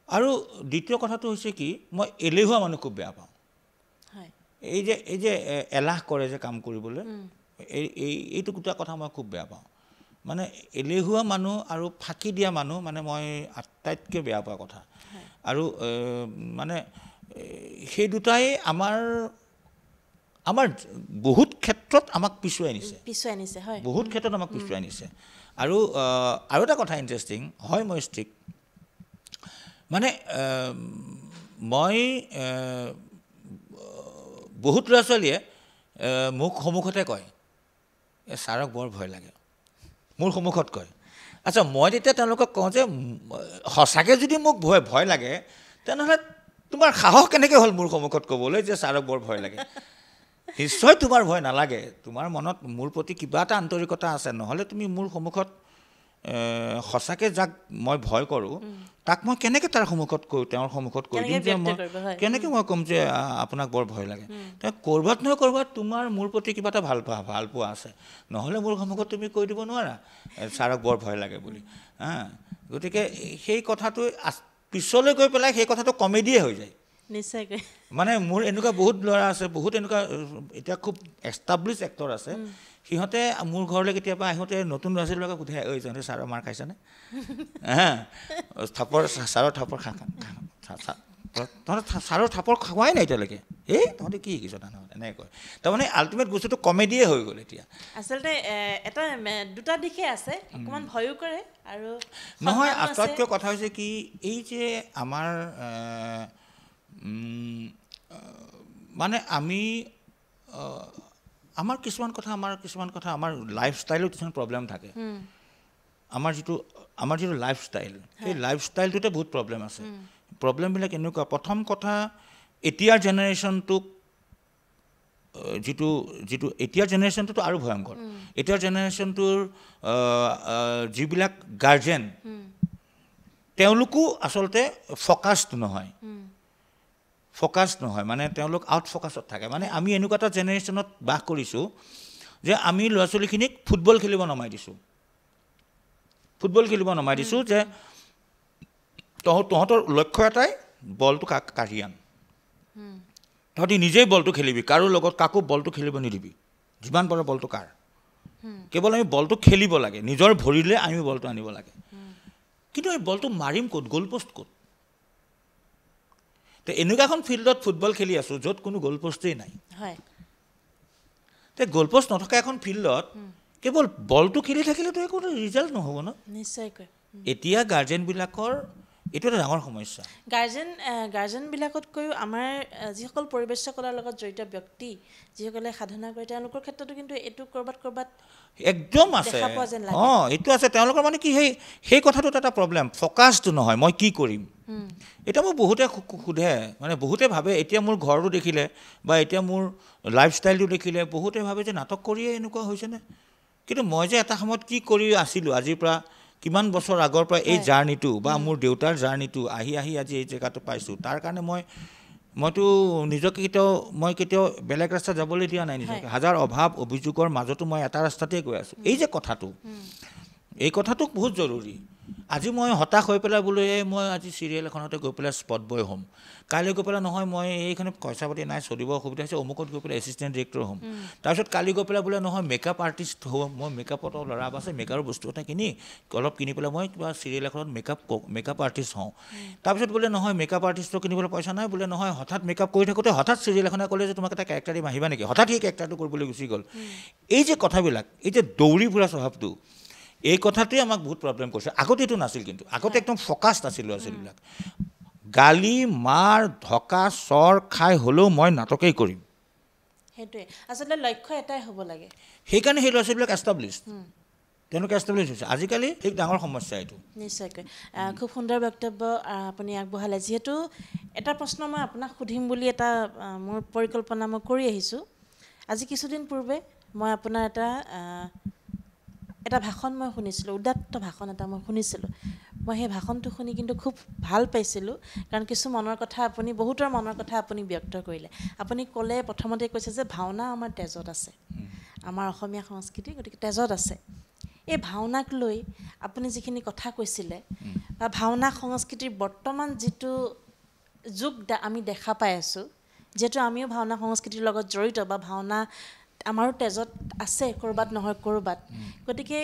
আৰু দ্বিতীয় কথাটো হৈছে কি মই এলেহুৱা মানুহ খুব বেয়া পাওঁ এই যে এলাহ কৰে যে কাম কৰিবলৈ এইটো দুটা কথা মই খুব বেয়া পাওঁ মানে এলেহুৱা মানুহ আৰু ফাঁকি দিয়া মানুহ মানে মই আটাইতকৈ বেয়া পোৱা কথা আৰু মানে সেই দুটাই আমাৰ বহুত ক্ষেত্ৰত আমাক পিছুৱাই নিছে বহুত ক্ষেত্ৰত আমাক পিছুৱাই নিছে আৰু এটা কথা ইণ্টাৰেষ্টিং হয় মই ষ্ট্ৰিক্ট মানে মই বহুত ল'ৰা ছোৱালীয়ে মোক সন্মুখতে কয় ছাৰক বৰ ভয় লাগে মোৰ সন্মুখত কয় আচ্ছা মই তেতিয়া তেওঁলোকক কওঁ যে সঁচাকৈ যদি মোক ভয় লাগে তেনেহ'লে তোমাৰ সাহস কেনেকৈ হ'ল মোৰ সন্মুখত ক'বলৈ যে ছাৰক বৰ ভয় লাগে নিশ্চয় তোমাৰ ভয় নালাগে তোমাৰ মনত মোৰ প্ৰতি কিবা এটা আন্তৰিকতা আছে নহ'লে তুমি মোৰ সন্মুখত সঁচাকৈ যাক মই ভয় কৰোঁ তাক মই কেনেকৈ তেওঁৰ সন্মুখত কৈ দিম যে মই কেনেকৈ মই ক'ম যে আপোনাক বৰ ভয় লাগে ক'ৰবাত নহয় ক'ৰবাত তোমাৰ মোৰ প্ৰতি কিবা এটা ভাল পোৱা আছে নহ'লে মোৰ সন্মুখত তুমি কৈ দিব নোৱাৰা ছাৰক বৰ ভয় লাগে বুলি গতিকে সেই কথাটো পিছলৈ গৈ পেলাই সেই কথাটো কমেডিয়ে হৈ যায় নিশ্চয়কৈ মানে মোৰ এনেকুৱা বহুত ল'ৰা আছে বহুত এনেকুৱা এতিয়া খুব এষ্টাব্লিছ এক্টৰ আছে সিহঁতে মোৰ ঘৰলৈ কেতিয়াবা আহোঁতে নতুন ল'ৰা ছোৱালীবিলাকক সুধে ঐ তহঁতে ছাৰৰ মাৰ খাইছেনে ছাৰৰ থাপৰ তহঁতে ছাৰৰ থাপৰ খোৱাই নাই এতিয়ালৈকে তহঁতে কি শিকিছ এনেকৈ কয় তাৰমানে আল্টিমেট বস্তুটো কমেডিয়ে হৈ গ'ল এতিয়া আচলতে এটা দুটা দিশে আছে অকণমান ভয়ো কৰে আৰু নহয় আটাইতকৈ কথা হৈছে কি এই যে আমাৰ মানে আমাৰ কিছুমান কথা আমাৰ লাইফষ্টাইলত কিছুমান প্ৰব্লেম থাকে আমাৰ যিটো লাইফষ্টাইল সেই লাইফষ্টাইলটোতে বহুত প্ৰব্লেম আছে প্ৰব্লেমবিলাক এনেকুৱা প্ৰথম কথা এতিয়াৰ জেনেৰেশ্যনটোক যিটো এতিয়াৰ জেনেৰেশ্যনটোতো আৰু ভয়ংকৰ এতিয়াৰ জেনেৰেশ্যনটোৰ যিবিলাক গাৰ্জেন তেওঁলোকো আচলতে ফ'কাছড নহয় ফ'কাছ নহয় মানে তেওঁলোক আউট ফ'কাছত থাকে মানে আমি এনেকুৱা এটা জেনেৰেশ্যনত বাস কৰিছোঁ যে আমি ল'ৰা ছোৱালীখিনিক ফুটবল খেলিব নমাই দিছোঁ যে তহঁতৰ লক্ষ্য এটাই বলটো কাঢ়ি আন তহঁতি নিজেই বলটো খেলিবি কাৰো লগত কাকো বলটো খেলিব নিদিবি যিমান পাৰ বলটো কাৰ কেৱল আমি বলটো খেলিব লাগে নিজৰ ভৰিলে আমি বলটো আনিব লাগে কিন্তু এই বলটো মাৰিম ক'ত গ'ল পোষ্ট ক'ত তো এনেকুৱা এখন ফিল্ডত ফুটবল খেলি আছোঁ য'ত কোনো গ'ল পোষ্টেই নাই তে গ'ল পোষ্ট নথকা এখন ফিল্ডত কেৱল বলটো খেলি থাকিলেতো একো ৰিজাল্ট নহ'ব ন নিশ্চয়কৈ এতিয়া গাৰ্জেনবিলাকৰ এইটো এটা ডাঙৰ সমস্যা গাৰ্জেনবিলাকতকৈও আমাৰ যিসকল পৰিৱেশকলাৰ লগত জড়িত ব্যক্তি যিসকলে সাধনা কৰে তেওঁলোকৰ ক্ষেত্ৰতো কিন্তু এইটো ক'ৰবাত একদম আছে এইটো আছে তেওঁলোকৰ মানে কি সেই কথাটোত এটা প্ৰব্লেম ফ'কাছটো নহয় মই কি কৰিম এতিয়া মোক বহুতে সোধে মানে বহুতে ভাবে এতিয়া মোৰ ঘৰটো দেখিলে বা এতিয়া মোৰ লাইফষ্টাইলটো দেখিলে বহুতে ভাবে যে নাটক কৰিয়ে এনেকুৱা হৈছেনে কিন্তু মই যে এটা সময়ত কি কৰি আছিলোঁ আজিৰ পৰা কিমান বছৰ আগৰ পৰা এই জাৰ্ণিটো বা মোৰ দেউতাৰ জাৰ্ণিটো আহি আজি এই জেগাটো পাইছোঁ তাৰ কাৰণে মইতো নিজকে কেতিয়াও বেলেগ ৰাস্তাত যাবলৈ দিয়া নাই নিজকে হাজাৰ অভাৱ অভিযোগৰ মাজতো মই এটা ৰাস্তাতেই গৈ আছোঁ এই যে এই কথাটো বহুত জৰুৰী আজি মই হতাশ হৈ পেলাই বোলো মই আজি চিৰিয়েল এখনতে গৈ পেলাই স্পট বয় হ'ম কাইলৈ গৈ পেলাই নহয় মই এইখানে পইচা পাতি নাই চলিব অসুবিধা হৈছে অমুকত গৈ পেলাই এছিষ্টেণ্ট ডিৰেক্টৰ হ'ম তাৰপিছত কালি গৈ পেলাই বোলে নহয় মেকআপ আৰ্টিষ্ট হ'ম মই মেকআপত ল'ৰা আছে মেকআপৰ বস্তু এটা অলপ কিনি পেলাই মই কিবা চিৰিয়েল এখনত মেকআপ আৰ্টিষ্ট হওঁ তাৰপিছত বোলে নহয় মেকআপ আৰ্টিষ্টটো কিনিবলৈ পইচা নাই বোলে নহয় হঠাৎ মেকআপ কৰি থাকোঁতে হঠাৎ চিৰিয়েল এখনে ক'লে যে তোমাক এটা কেৰেক্টাৰ দিম আহিবা নেকি হঠাৎ সেই কেৰেক্টাৰটো কৰিবলৈ গুচি গ'ল এই যে কথাবিলাক এই যে দৌৰি ফুৰা স্বভাৱটো এই কথাটোৱে আমাক বহুত প্ৰব্লেম কৰিছে আগতে এইটো নাছিল কিন্তু আগতে একদম ফ'কাছ নাছিল ল'ৰা ছোৱালীবিলাক গালি মাৰ ধকা চৰ খাই হ'লেও মই নাটকেই কৰিম সেইটোৱে আচলতে লক্ষ্য এটাই হ'ব লাগে সেইকাৰণে সেই ল'ৰা ছোৱালীবিলাক তেওঁলোকে এষ্টাব্লিছ হৈছে আজিকালি এক ডাঙৰ সমস্যা এইটো নিশ্চয়কৈ খুব সুন্দৰ বক্তব্য আপুনি আগবঢ়ালে যিহেতু এটা প্ৰশ্ন মই আপোনাক সুধিম বুলি এটা মোৰ পৰিকল্পনা মই কৰি আহিছোঁ আজি কিছুদিন পূৰ্বে মই আপোনাৰ এটা ভাষণ মই শুনিছিলোঁ উদাত্ত ভাষণ এটা মই শুনিছিলোঁ মই সেই ভাষণটো শুনি কিন্তু খুব ভাল পাইছিলোঁ কাৰণ কিছু মনৰ কথা বহুতৰ মনৰ কথা আপুনি ব্যক্ত কৰিলে আপুনি ক'লে প্ৰথমতে কৈছে যে ভাওনা আমাৰ তেজত আছে আমাৰ অসমীয়া সংস্কৃতি গতিকে তেজত আছে এই ভাওনাক লৈ আপুনি যিখিনি কথা কৈছিলে বা ভাওনা সংস্কৃতিৰ বৰ্তমান যিটো যুগ আমি দেখা পাই আছোঁ যিহেতু আমিও ভাওনা সংস্কৃতিৰ লগত জড়িত বা ভাওনা আমাৰো তেজত আছে ক'ৰবাত নহয় ক'ৰবাত গতিকে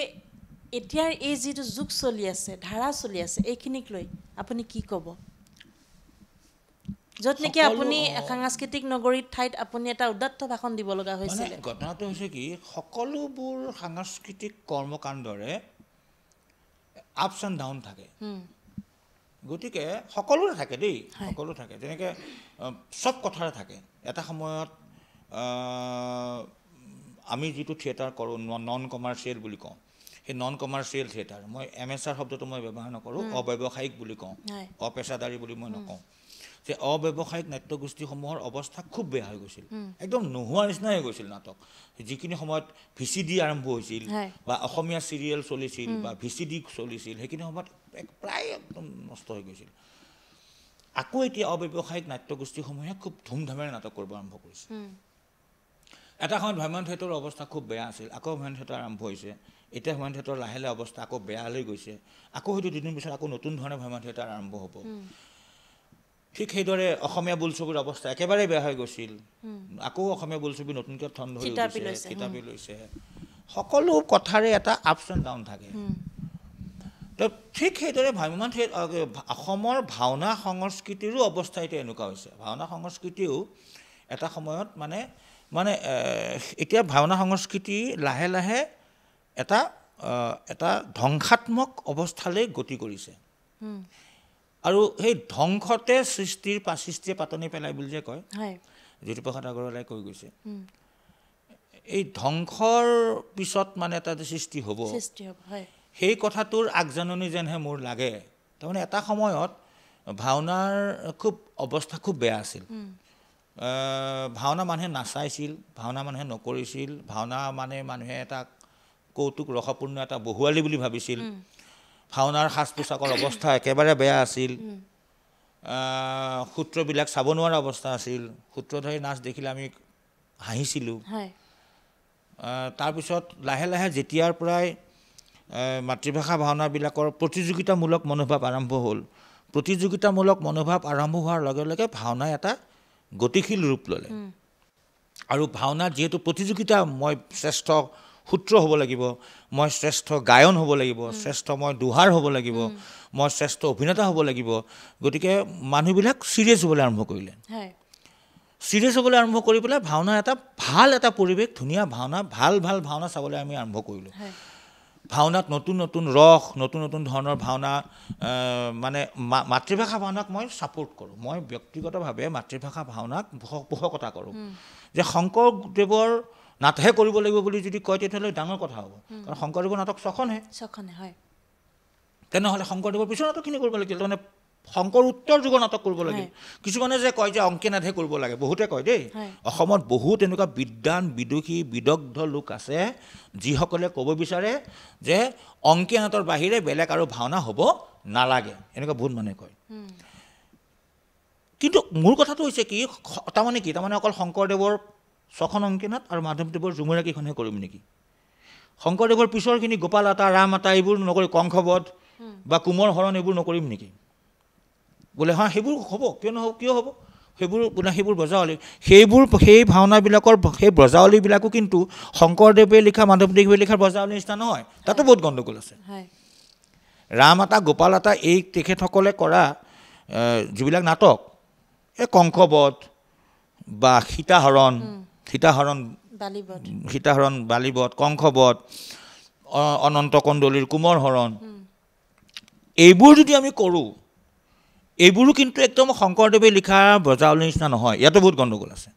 এতিয়াৰ এই যিটো যুগ চলি আছে ধাৰা চলি আছে এইখিনিক লৈ আপুনি কি ক'ব য'ত নেকি আপুনি সাংস্কৃতিক নগৰীৰ ঠাইত আপুনি এটা উদাত্ত ভাষণ দিব লগা হৈছিলে ঘটনাটো হৈছে কি সকলোবোৰ সাংস্কৃতিক কৰ্মকাণ্ডৰে আপছ এণ্ড ডাউন থাকে গতিকে সকলোৰে থাকে দেই সকলো থাকে যেনেকৈ চব কথাৰে থাকে এটা সময়ত আমি যিটো থিয়েটাৰ কৰোঁ নন কমাৰ্চিয়েল বুলি কওঁ সেই নন কমাৰ্চিয়েল থিয়েটাৰ মই এমেচাৰ শব্দটো মই ব্যৱহাৰ নকৰোঁ অব্যৱসায়িক বুলি কওঁ অপেচাদাৰী বুলি মই নকওঁ যে অব্যৱসায়িক নাট্যগোষ্ঠীসমূহৰ অৱস্থা খুব বেয়া হৈ গৈছিল একদম নোহোৱাৰ নিচিনাই হৈ গৈছিল নাটক যিখিনি সময়ত VCD আৰম্ভ হৈছিল বা অসমীয়া চিৰিয়েল চলিছিল বা VCD চলিছিল সেইখিনি সময়ত প্ৰায় একদম নষ্ট হৈ গৈছিল আকৌ এতিয়া অব্যৱসায়িক নাট্যগোষ্ঠীসমূহে খুব ধুমধামেৰে নাটক কৰিব আৰম্ভ কৰিছে এটা সময়ত ভ্ৰমণ থিয়েটাৰৰ অৱস্থা খুব বেয়া আছিল আকৌ ভ্ৰমণ থিয়েটাৰ আৰম্ভ হৈছে এতিয়া ভ্ৰমণ থিয়েটাৰৰ লাহে লাহে অৱস্থা আকৌ বেয়ালৈ গৈছে আকৌ হয়তো দুদিন পিছত আকৌ নতুন ধৰণে ভ্ৰমণ থিয়েটাৰ আৰম্ভ হ'ব ঠিক সেইদৰে অসমীয়া বোলছবিৰ অৱস্থা একেবাৰে বেয়া হৈ গৈছিল আকৌ অসমীয়া বোলছবি নতুনকৈ ঠন ধৰি কিতাপি লৈছে সকলো কথাৰে এটা আপছ এণ্ড ডাউন থাকে তো ঠিক সেইদৰে ভ্ৰাম্যমাণ অসমৰ ভাওনা সংস্কৃতিৰো অৱস্থা এতিয়া এনেকুৱা হৈছে ভাওনা সংস্কৃতিও এটা সময়ত মানে এতিয়া ভাওনা সংস্কৃতি লাহে লাহে এটা ধ্বংসাত্মক অৱস্থালৈ গতি কৰিছে আৰু সেই ধ্বংসতে সৃষ্টিয়ে পাতনি পেলাই বুলি যে কয় জ্যোতিপ্ৰসাদ আগৰৱালাই কৈ গৈছে এই ধ্বংসৰ পিছত মানে এটা সৃষ্টি হ'ব সেই কথাটোৰ আগজাননী যেনহে মোৰ লাগে তাৰমানে এটা সময়ত ভাওনাৰ অৱস্থা খুব বেয়া আছিল ভাওনা মানুহে নাচাইছিল ভাওনা মানুহে নকৰিছিল ভাওনা মানে মানুহে এটা কৌতুক ৰসপূৰ্ণ এটা বহুৱালি বুলি ভাবিছিল ভাওনাৰ সাজ পোছাকৰ অৱস্থা একেবাৰে বেয়া আছিল সূত্ৰবিলাক চাব নোৱাৰা অৱস্থা আছিল সূত্ৰধাৰী নাচ দেখিলে আমি হাঁহিছিলোঁ তাৰপিছত লাহে লাহে যেতিয়াৰ পৰাই মাতৃভাষা ভাওনাবিলাকৰ প্ৰতিযোগিতামূলক মনোভাৱ আৰম্ভ হ'ল প্ৰতিযোগিতামূলক মনোভাৱ আৰম্ভ হোৱাৰ লগে লগে ভাওনাই এটা গতিশীল ৰূপ ল'লে আৰু ভাওনাত যিহেতু প্ৰতিযোগিতা মই শ্ৰেষ্ঠ সূত্ৰ হ'ব লাগিব মই শ্ৰেষ্ঠ গায়ন হ'ব লাগিব শ্ৰেষ্ঠ মই দোহাৰ হ'ব লাগিব মই শ্ৰেষ্ঠ অভিনেতা হ'ব লাগিব গতিকে মানুহবিলাক চিৰিয়াছ হ'বলৈ আৰম্ভ কৰিলে চিৰিয়াছ হ'বলৈ আৰম্ভ কৰি পেলাই ভাওনা এটা ভাল এটা পৰিৱেশ ধুনীয়া ভাওনা ভাল ভাল ভাওনা চাবলৈ আমি আৰম্ভ কৰিলোঁ ভাওনাত নতুন নতুন ৰস নতুন নতুন ধৰণৰ ভাওনা মানে মাতৃভাষা ভাওনাক মই ছাপোৰ্ট কৰোঁ মই ব্যক্তিগতভাৱে মাতৃভাষা ভাওনাক পোষকতা কৰোঁ যে শংকৰদেৱৰ নাটহে কৰিব লাগিব বুলি যদি কয় তেতিয়াহ'লে ডাঙৰ কথা হ'ব কাৰণ শংকৰদেৱৰ নাটক ছখনহে হয় তেনেহ'লে শংকৰদেৱৰ পিছৰ নাটকখিনি কৰিব লাগিল তাৰমানে শংকৰ উত্তৰ যুগৰ নাটক কৰিব লাগিল কিছুমানে যে কয় যে অংকীনাথহে কৰিব লাগে বহুতে কয় দেই অসমত বহুত এনেকুৱা বিদ্বান বিদুষী বিদগ্ধ লোক আছে যিসকলে ক'ব বিচাৰে যে অংকীনাথৰ বাহিৰে বেলেগ আৰু ভাওনা হ'ব নালাগে এনেকুৱা বহুত মানুহে কয় কিন্তু মোৰ কথাটো হৈছে কি তাৰমানে অকল শংকৰদেৱৰ ছখন অংকীনাথ আৰু মাধৱদেৱৰ ঝুমুৰা কেইখনহে কৰিম নেকি শংকৰদেৱৰ পিছৰখিনি গোপাল আতা ৰাম আতা এইবোৰ নকৰি কংসবধ বা কোমৰ হৰণ এইবোৰ নকৰিম নেকি বোলে হয় সেইবোৰ হ'ব কিয় হ'ব সেইবোৰ ব্ৰজাৱলী সেই ভাওনাবিলাকৰ সেই ব্ৰজাৱলীবিলাকো কিন্তু শংকৰদেৱে লিখা মাধৱদেৱে লিখাৰ ব্ৰজাৱলীৰ নিচিনা নহয় তাতো বহুত গণ্ডগোল আছে ৰাম আতা গোপাল আতা এই তেখেতসকলে কৰা যিবিলাক নাটক এই কংসবধ বা সীতাহৰণ বালিবধ কংসবধ অনন্ত কণ্ডলীৰ কোমৰ হৰণ এইবোৰ যদি আমি কৰোঁ এইবোৰো কিন্তু একদম শংকৰদেৱে লিখা ব্ৰজাৱলীৰ নিচিনা নহয় ইয়াতো বহুত গণ্ডগোল আছে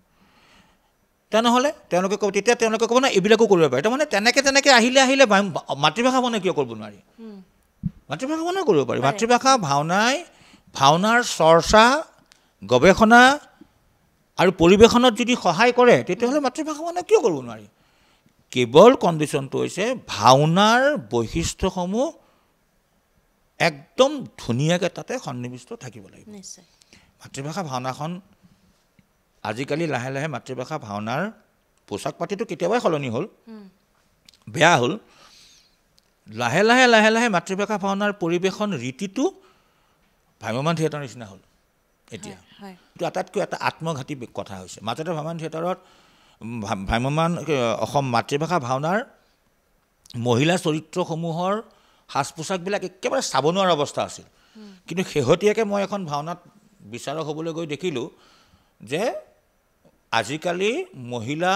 তেনেহ'লে তেওঁলোকে ক'ব না এইবিলাকো কৰিব পাৰে তাৰমানে তেনেকৈ আহিলে মাতৃভাষা ভাওনা কিয় কৰিব নোৱাৰি মাতৃভাষা ভাওনা কৰিব পাৰি মাতৃভাষা ভাওনাৰ চৰ্চা গৱেষণা আৰু পৰিৱেশনত যদি সহায় কৰে তেতিয়াহ'লে মাতৃভাষা ভাওনা কিয় কৰিব নোৱাৰি কেৱল কণ্ডিশ্যনটো হৈছে ভাওনাৰ বৈশিষ্ট্যসমূহ একদম ধুনীয়াকৈ তাতে সন্নিৱিষ্ট থাকিব লাগিব মাতৃভাষা ভাওনাখন আজিকালি লাহে লাহে মাতৃভাষা ভাওনাৰ পোচাক পাতিটো কেতিয়াবাই সলনি হ'ল বেয়া হ'ল লাহে লাহে মাতৃভাষা ভাওনাৰ পৰিৱেশন ৰীতিটো ভ্ৰাম্যমাণ থিয়েটাৰৰ নিচিনা হ'ল এতিয়া এইটো আটাইতকৈ এটা আত্মঘাতী কথা হৈছে মাজতে ভ্ৰাম্যমাণ থিয়েটাৰত ভ্ৰাম্যমাণ অসম মাতৃভাষা ভাওনাৰ মহিলা চৰিত্ৰসমূহৰ সাজ পোছাকবিলাক একেবাৰে চাব নোৱাৰা অৱস্থা আছিল কিন্তু শেহতীয়াকৈ মই এখন ভাওনাত বিচাৰক হ'বলৈ গৈ দেখিলোঁ যে আজিকালি মহিলা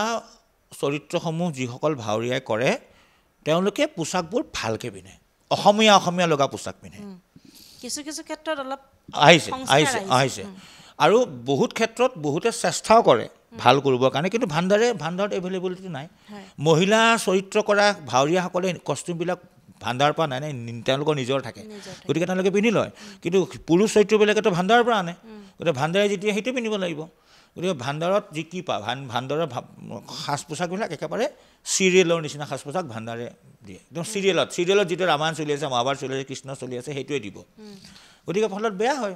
চৰিত্ৰসমূহ যিসকল ভাৱৰীয়াই কৰে তেওঁলোকে পোছাকবোৰ ভালকৈ পিন্ধে অসমীয়া লগা পোছাক পিন্ধে কিছু ক্ষেত্ৰত অলপ আহিছে আৰু বহুত ক্ষেত্ৰত বহুতে চেষ্টাও কৰে ভাল কৰিবৰ কাৰণে কিন্তু ভাণ্ডাৰত এভেইলেবিলিটি নাই মহিলা চৰিত্ৰ কৰা ভাৱৰীয়াসকলে কষ্টিউমবিলাক ভাণ্ডাৰৰ পৰা নাই তেওঁলোকৰ নিজৰ থাকে গতিকে তেওঁলোকে পিন্ধি লয় কিন্তু পুৰুষ চৰিত্ৰবিলাকেতো ভাণ্ডাৰৰ পৰা আনে গতিকে ভাণ্ডাৰে যেতিয়া সেইটো পিন্ধিব লাগিব গতিকে ভাণ্ডাৰত যি কি পা ভাণ্ডাৰৰ সাজ পোছাকবিলাক একেবাৰে চিৰিয়েলৰ নিচিনা সাজ পোছাক ভাণ্ডাৰে দিয়ে একদম চিৰিয়েলত যিটো ৰামায়ণ চলি আছে মহাভাৰত চলি আছে কৃষ্ণ চলি আছে সেইটোৱে দিব গতিকে ফলত বেয়া হয়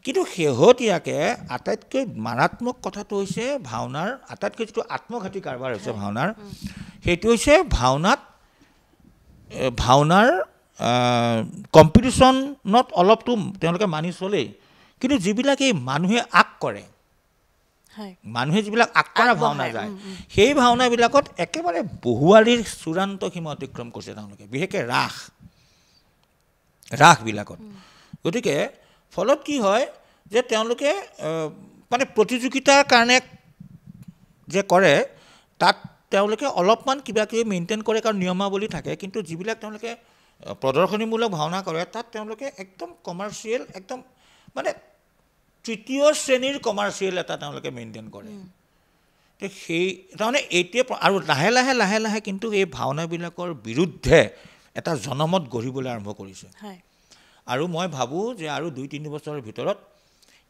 কিন্তু শেহতীয়াকৈ আটাইতকৈ মাৰাত্মক কথাটো হৈছে ভাওনাৰ আটাইতকৈ যিটো আত্মঘাতী কাৰবাৰ হৈছে ভাওনাৰ সেইটো হৈছে ভাওনাৰ কম্পিটিশ্যনত অলপতো তেওঁলোকে মানি চলেই কিন্তু যিবিলাক এই মানুহে আগ কৰে মানুহে যিবিলাক আগ কৰা ভাওনা যায় সেই ভাওনাবিলাকত একেবাৰে বহুৱাৰীৰ চূড়ান্ত সীমা অতিক্ৰম কৰিছে তেওঁলোকে বিশেষকৈ ৰাসবিলাকত গতিকে ফলত কি হয় যে তেওঁলোকে মানে প্ৰতিযোগিতাৰ কাৰণে যে কৰে তাত তেওঁলোকে অলপমান কিবাকিবি মেইনটেইন কৰে কাৰণ নিয়মাৱলী থাকে কিন্তু যিবিলাক তেওঁলোকে প্ৰদৰ্শনীমূলক ভাওনা কৰে তাত তেওঁলোকে একদম কমাৰ্চিয়েল একদম মানে তৃতীয় শ্ৰেণীৰ কমাৰ্চিয়েল এটা তেওঁলোকে মেইনটেইন কৰে সেই তাৰমানে এতিয়া আৰু লাহে লাহে কিন্তু এই ভাওনাবিলাকৰ বিৰুদ্ধে এটা জনমত গঢ়িবলৈ আৰম্ভ কৰিছে আৰু মই ভাবোঁ যে আৰু 2-3 বছৰৰ ভিতৰত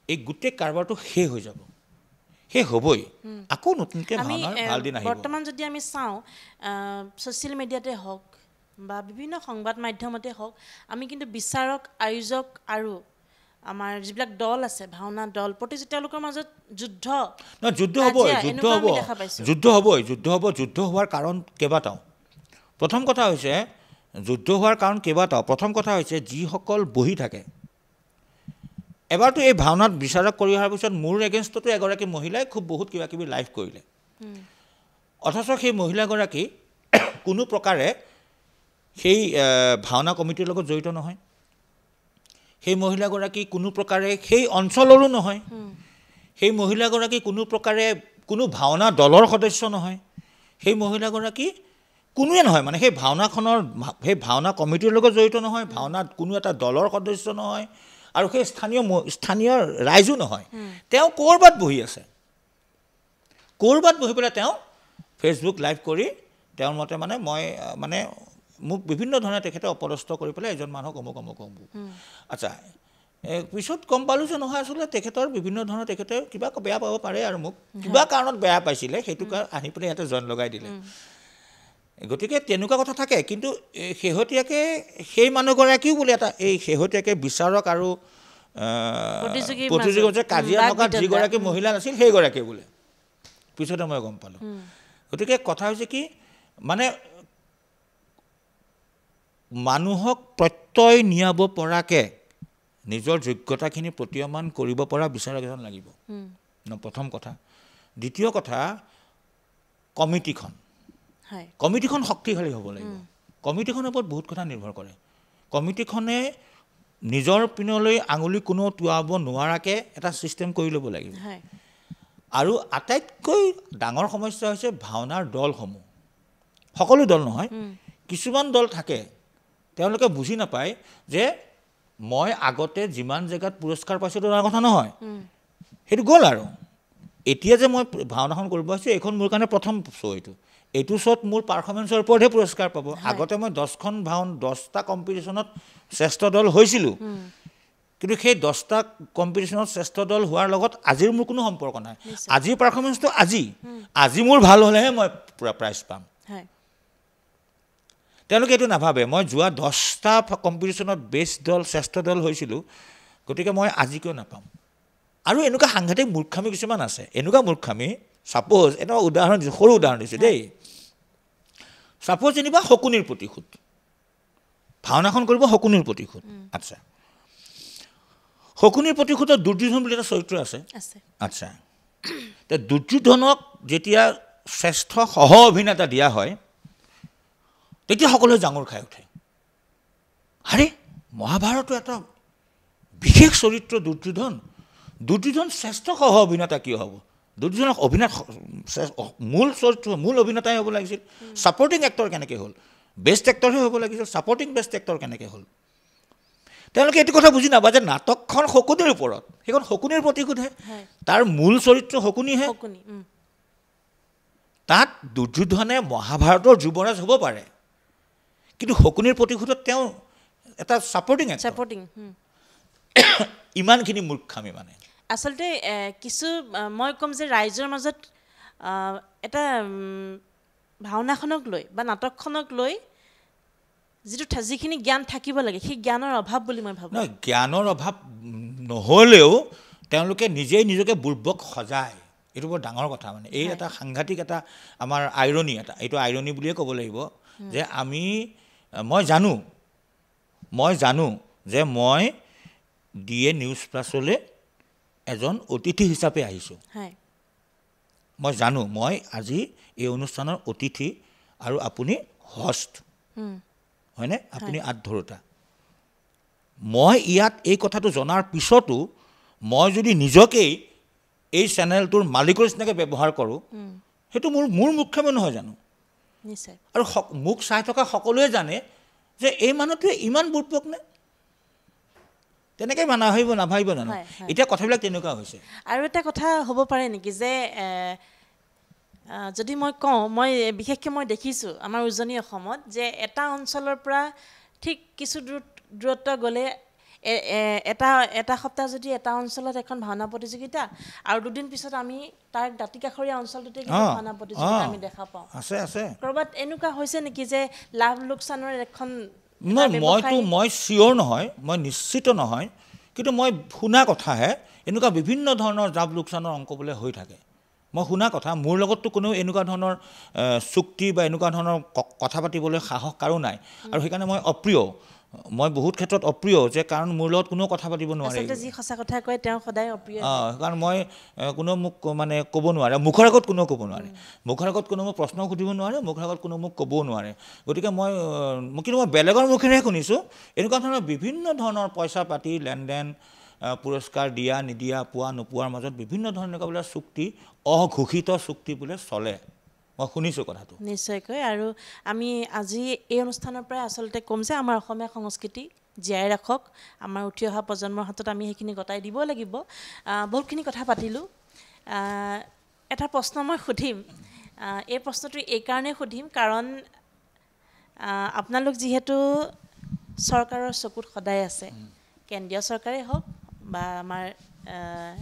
এই গোটেই কাৰবাৰটো শেষ হৈ যাব শেষ হ'বই আকৌ নতুনকৈ ভাওনাৰ ভাল দিন আহিব বৰ্তমান যদি আমি চাওঁ ছ'চিয়েল মিডিয়াতে হওক বা বিভিন্ন সংবাদ মাধ্যমতে হওক আমি কিন্তু বিচাৰক আয়োজক আৰু আমাৰ যিবিলাক দল আছে ভাওনা দল তেওঁলোকৰ মাজত যুদ্ধ যুদ্ধ হোৱাৰ কাৰণ কেইবাটাও প্ৰথম কথা হৈছে যিসকল বহি থাকে এবাৰতো এই ভাওনাত বিচাৰক কৰি অহাৰ পিছত মোৰ এগেইনষ্টতো এগৰাকী মহিলাই খুব বহুত কিবা কিবি লাইভ কৰিলে অথচ সেই মহিলাগৰাকী কোনো প্ৰকাৰে সেই ভাওনা কমিটিৰ লগত জড়িত নহয় সেই মহিলাগৰাকী কোনো প্ৰকাৰে সেই অঞ্চলৰো নহয় সেই মহিলাগৰাকী কোনো প্ৰকাৰে কোনো ভাওনা দলৰ সদস্য নহয় সেই মহিলাগৰাকী কোনোৱে নহয় মানে সেই ভাওনা কমিটিৰ লগত জড়িত নহয় ভাওনাত কোনো এটা দলৰ সদস্য নহয় আৰু সেই স্থানীয় ৰাইজো নহয় তেওঁ ক'ৰবাত বহি আছে ক'ৰবাত বহি পেলাই তেওঁ ফেচবুক লাইভ কৰি তেওঁৰ মতে মানে মই মানে মোক বিভিন্ন ধৰণে তেখেতে অপদস্থ কৰি পেলাই এজন মানুহক অমুক আচ্ছা পিছত গম পালোঁ যে নহয় আচলতে তেখেতৰ বিভিন্ন ধৰণৰ তেখেতে কিবা বেয়া পাব পাৰে আৰু মোক কিবা কাৰণত বেয়া পাইছিলে সেইটো আহি পেলাই ইয়াতে জইন লগাই দিলে গতিকে তেনেকুৱা কথা থাকে কিন্তু শেহতীয়াকৈ সেই মানুহগৰাকীও বোলে এটা এই শেহতীয়াকৈ বিচাৰক আৰু প্ৰতিযোগিতা কাজিয়া লগাত যিগৰাকী মহিলা নাছিল সেইগৰাকী বোলে পিছতে মই গম পালোঁ গতিকে কথা হৈছে কি মানে মানুহক প্ৰত্যয় নিয়াব পৰাকৈ নিজৰ যোগ্যতাখিনি প্ৰতীয়মান কৰিব পৰা বিচাৰক এজন লাগিব প্ৰথম কথা দ্বিতীয় কথা কমিটিখন শক্তিশালী হ'ব লাগিব কমিটিখনৰ ওপৰত বহুত কথা নিৰ্ভৰ কৰে কমিটিখনে নিজৰ পিনলৈ আঙুলি কোনো টোৱাব নোৱাৰাকৈ এটা ছিষ্টেম কৰি ল'ব লাগিব আৰু আটাইতকৈ ডাঙৰ সমস্যা হৈছে ভাওনাৰ দলসমূহ সকলো দল নহয় কিছুমান দল থাকে তেওঁলোকে বুজি নাপায় যে মই আগতে যিমান জেগাত পুৰস্কাৰ পাইছিলোঁ তাৰ কথা নহয় সেইটো গ'ল আৰু এতিয়া যে মই ভাওনাখন কৰিব আহিছোঁ এইখন মোৰ কাৰণে প্ৰথম শ্ব' এইটো শ্ব'ত মোৰ পাৰফৰ্মেঞ্চৰ ওপৰতহে পুৰস্কাৰ পাব আগতে মই 10টা কম্পিটিশ্যনত শ্ৰেষ্ঠ দল হৈছিলোঁ কিন্তু সেই 10টা কম্পিটিশ্যনত শ্ৰেষ্ঠ দল হোৱাৰ লগত আজিৰ মোৰ কোনো সম্পৰ্ক নাই আজিৰ পাৰফৰ্মেঞ্চটো আজি মোৰ ভাল হ'লেহে মই প্ৰাইজ পাম তেওঁলোকে এইটো নাভাবে মই যোৱা 10টা কম্পিটিশ্যনত বেষ্ট দল শ্ৰেষ্ঠ দল হৈছিলোঁ গতিকে মই আজি কিয় নাপাম আৰু এনেকুৱা সাংঘাতিক মূৰ্খামি কিছুমান আছে এনেকুৱা মূৰ্খামি ছাপ'জ এটা সৰু উদাহৰণ দিছোঁ দেই ছাপ'জ যেনিবা শকুনিৰ প্ৰতিশোধ ভাওনাখন কৰিব শকুনিৰ প্ৰতিশোধ আচ্ছা শকুনিৰ প্ৰতিশোধত দুৰ্যোধন বুলি এটা চৰিত্ৰ আছে আচ্ছা দুৰ্যোধনক যেতিয়া শ্ৰেষ্ঠ সহ অভিনেতা দিয়া হয় তেতিয়া সকলোৱে জাঙুৰ খাই উঠে আৰে মহাভাৰতৰ এটা বিশেষ চৰিত্ৰ দুৰ্যোধন শ্ৰেষ্ঠ সহ অভিনেতা কিয় হ'ব দুৰ্যোধনক মূল অভিনেতাই হ'ব লাগিছিল ছাপৰ্টিং এক্টৰ কেনেকৈ হ'ল বেষ্ট এক্টৰহে হ'ব লাগিছিল ছাপৰ্টিং বেষ্ট এক্টৰ কেনেকৈ হ'ল তেওঁলোকে এইটো কথা বুজি নাপায় যে নাটকখন শকুনিৰ ওপৰত সেইখন শকুনিৰ প্ৰতিশোধহে তাৰ মূল চৰিত্ৰ শকুনিহে তাত দুৰ্যোধনে মহাভাৰতৰ যুৱৰাজ হ'ব পাৰে কিন্তু শকুনিৰ প্ৰতিশোধত তেওঁ এটা ছাপৰ্টিং ইমানখিনি মূৰ্খামি মানে আচলতে কিছু মই ক'ম যে ৰাইজৰ মাজত এটা ভাওনাখনক লৈ বা নাটকখনক লৈ যিখিনি জ্ঞান থাকিব লাগে সেই জ্ঞানৰ অভাৱ বুলি মই ভাবোঁ জ্ঞানৰ অভাৱ নহ'লেও তেওঁলোকে নিজেই নিজকে বুৰ্বক সজায় এইটো বৰ ডাঙৰ কথা মানে এই এটা সাংঘাতিক এটা আমাৰ আইৰনি এইটো আইৰনি বুলিয়ে ক'ব লাগিব যে মই জানো যে মই DA নিউজ প্লাছলৈ এজন অতিথি হিচাপে আহিছোঁ মই জানো মই আজি এই অনুষ্ঠানৰ অতিথি আৰু আপুনি হোষ্ট হয়নে আপুনি আধৰুতা মই ইয়াত এই কথাটো জনাৰ পিছতো মই যদি নিজকেই এই চেনেলটোৰ মালিকৰ নিচিনাকৈ ব্যৱহাৰ কৰোঁ সেইটো মোৰ মুখ্যমে নহয় জানো আৰু মোক চাই থকা সকলোৱে জানে যে এই মানুহটোৱে ইমান বুৰ্বক নে তেনেকৈ নাভাবিব জানো এতিয়া কথাবিলাক তেনেকুৱা হৈছে আৰু এটা কথা হ'ব পাৰে নেকি যে যদি মই কওঁ মই বিশেষকৈ মই দেখিছোঁ আমাৰ উজনি অসমত যে এটা অঞ্চলৰ পৰা ঠিক কিছু দূৰত্ব গ'লে এটা সপ্তাহ যদি এটা অঞ্চলত এখন ভাওনা প্ৰতিযোগিতা আৰু দুদিন পিছত আমি তাৰ দাঁতিকাষৰীয়া অঞ্চলটোতে ভাওনা প্ৰতিযোগিতা আমি দেখা পাওঁ আছে ক'ৰবাত এনেকুৱা হৈছে নেকি যে লাভ লোকচানৰ এখন মই চিয়'ৰ নহয় মই নিশ্চিত নহয় কিন্তু মই শুনা কথাহে এনেকুৱা বিভিন্ন ধৰণৰ জাব লোকচানৰ অংক বোলে হৈ থাকে মই শুনা কথা মোৰ লগততো কোনো এনেকুৱা ধৰণৰ চুক্তি বা এনেকুৱা ধৰণৰ কথা পাতিবলৈ সাহস কাৰো নাই আৰু সেইকাৰণে মই অপ্ৰিয় মই বহুত ক্ষেত্ৰত অপ্ৰিয় যে কাৰণ মোৰ লগত কোনো কথা পাতিব নোৱাৰে আচলতে যি সঁচা কথা কয় তেওঁ সদায় অপ্ৰিয় কাৰণ মই কোনো মোক মানে ক'ব নোৱাৰে মুখৰ আগত কোনো ক'ব নোৱাৰে মুখৰ আগত কোনো মোক প্ৰশ্ন সুধিব নোৱাৰে মুখৰ আগত কোনো মোক ক'বও নোৱাৰে গতিকে কিন্তু মই বেলেগৰ মুখেৰে শুনিছোঁ এনেকুৱা ধৰণৰ বিভিন্ন ধৰণৰ পইচা পাতি লেনদেন পুৰস্কাৰ দিয়া নিদিয়া পোৱা নোপোৱাৰ মাজত বিভিন্ন ধৰণৰ বোলে চুক্তি অঘোষিত চুক্তি বোলে চলে মই শুনিছোঁ কথাটো নিশ্চয়কৈ আৰু আমি আজি এই অনুষ্ঠানৰ পৰাই আচলতে ক'ম যে আমাৰ অসমীয়া সংস্কৃতি জীয়াই ৰাখক আমাৰ উঠি অহা প্ৰজন্মৰ হাতত আমি সেইখিনি গতাই দিব লাগিব বহুতখিনি কথা পাতিলোঁ এটা প্ৰশ্ন মই সুধিম এই প্ৰশ্নটো এইকাৰণে সুধিম কাৰণ আপোনালোক যিহেতু চৰকাৰৰ চকুত সদায় আছে কেন্দ্ৰীয় চৰকাৰেই হওক বা আমাৰ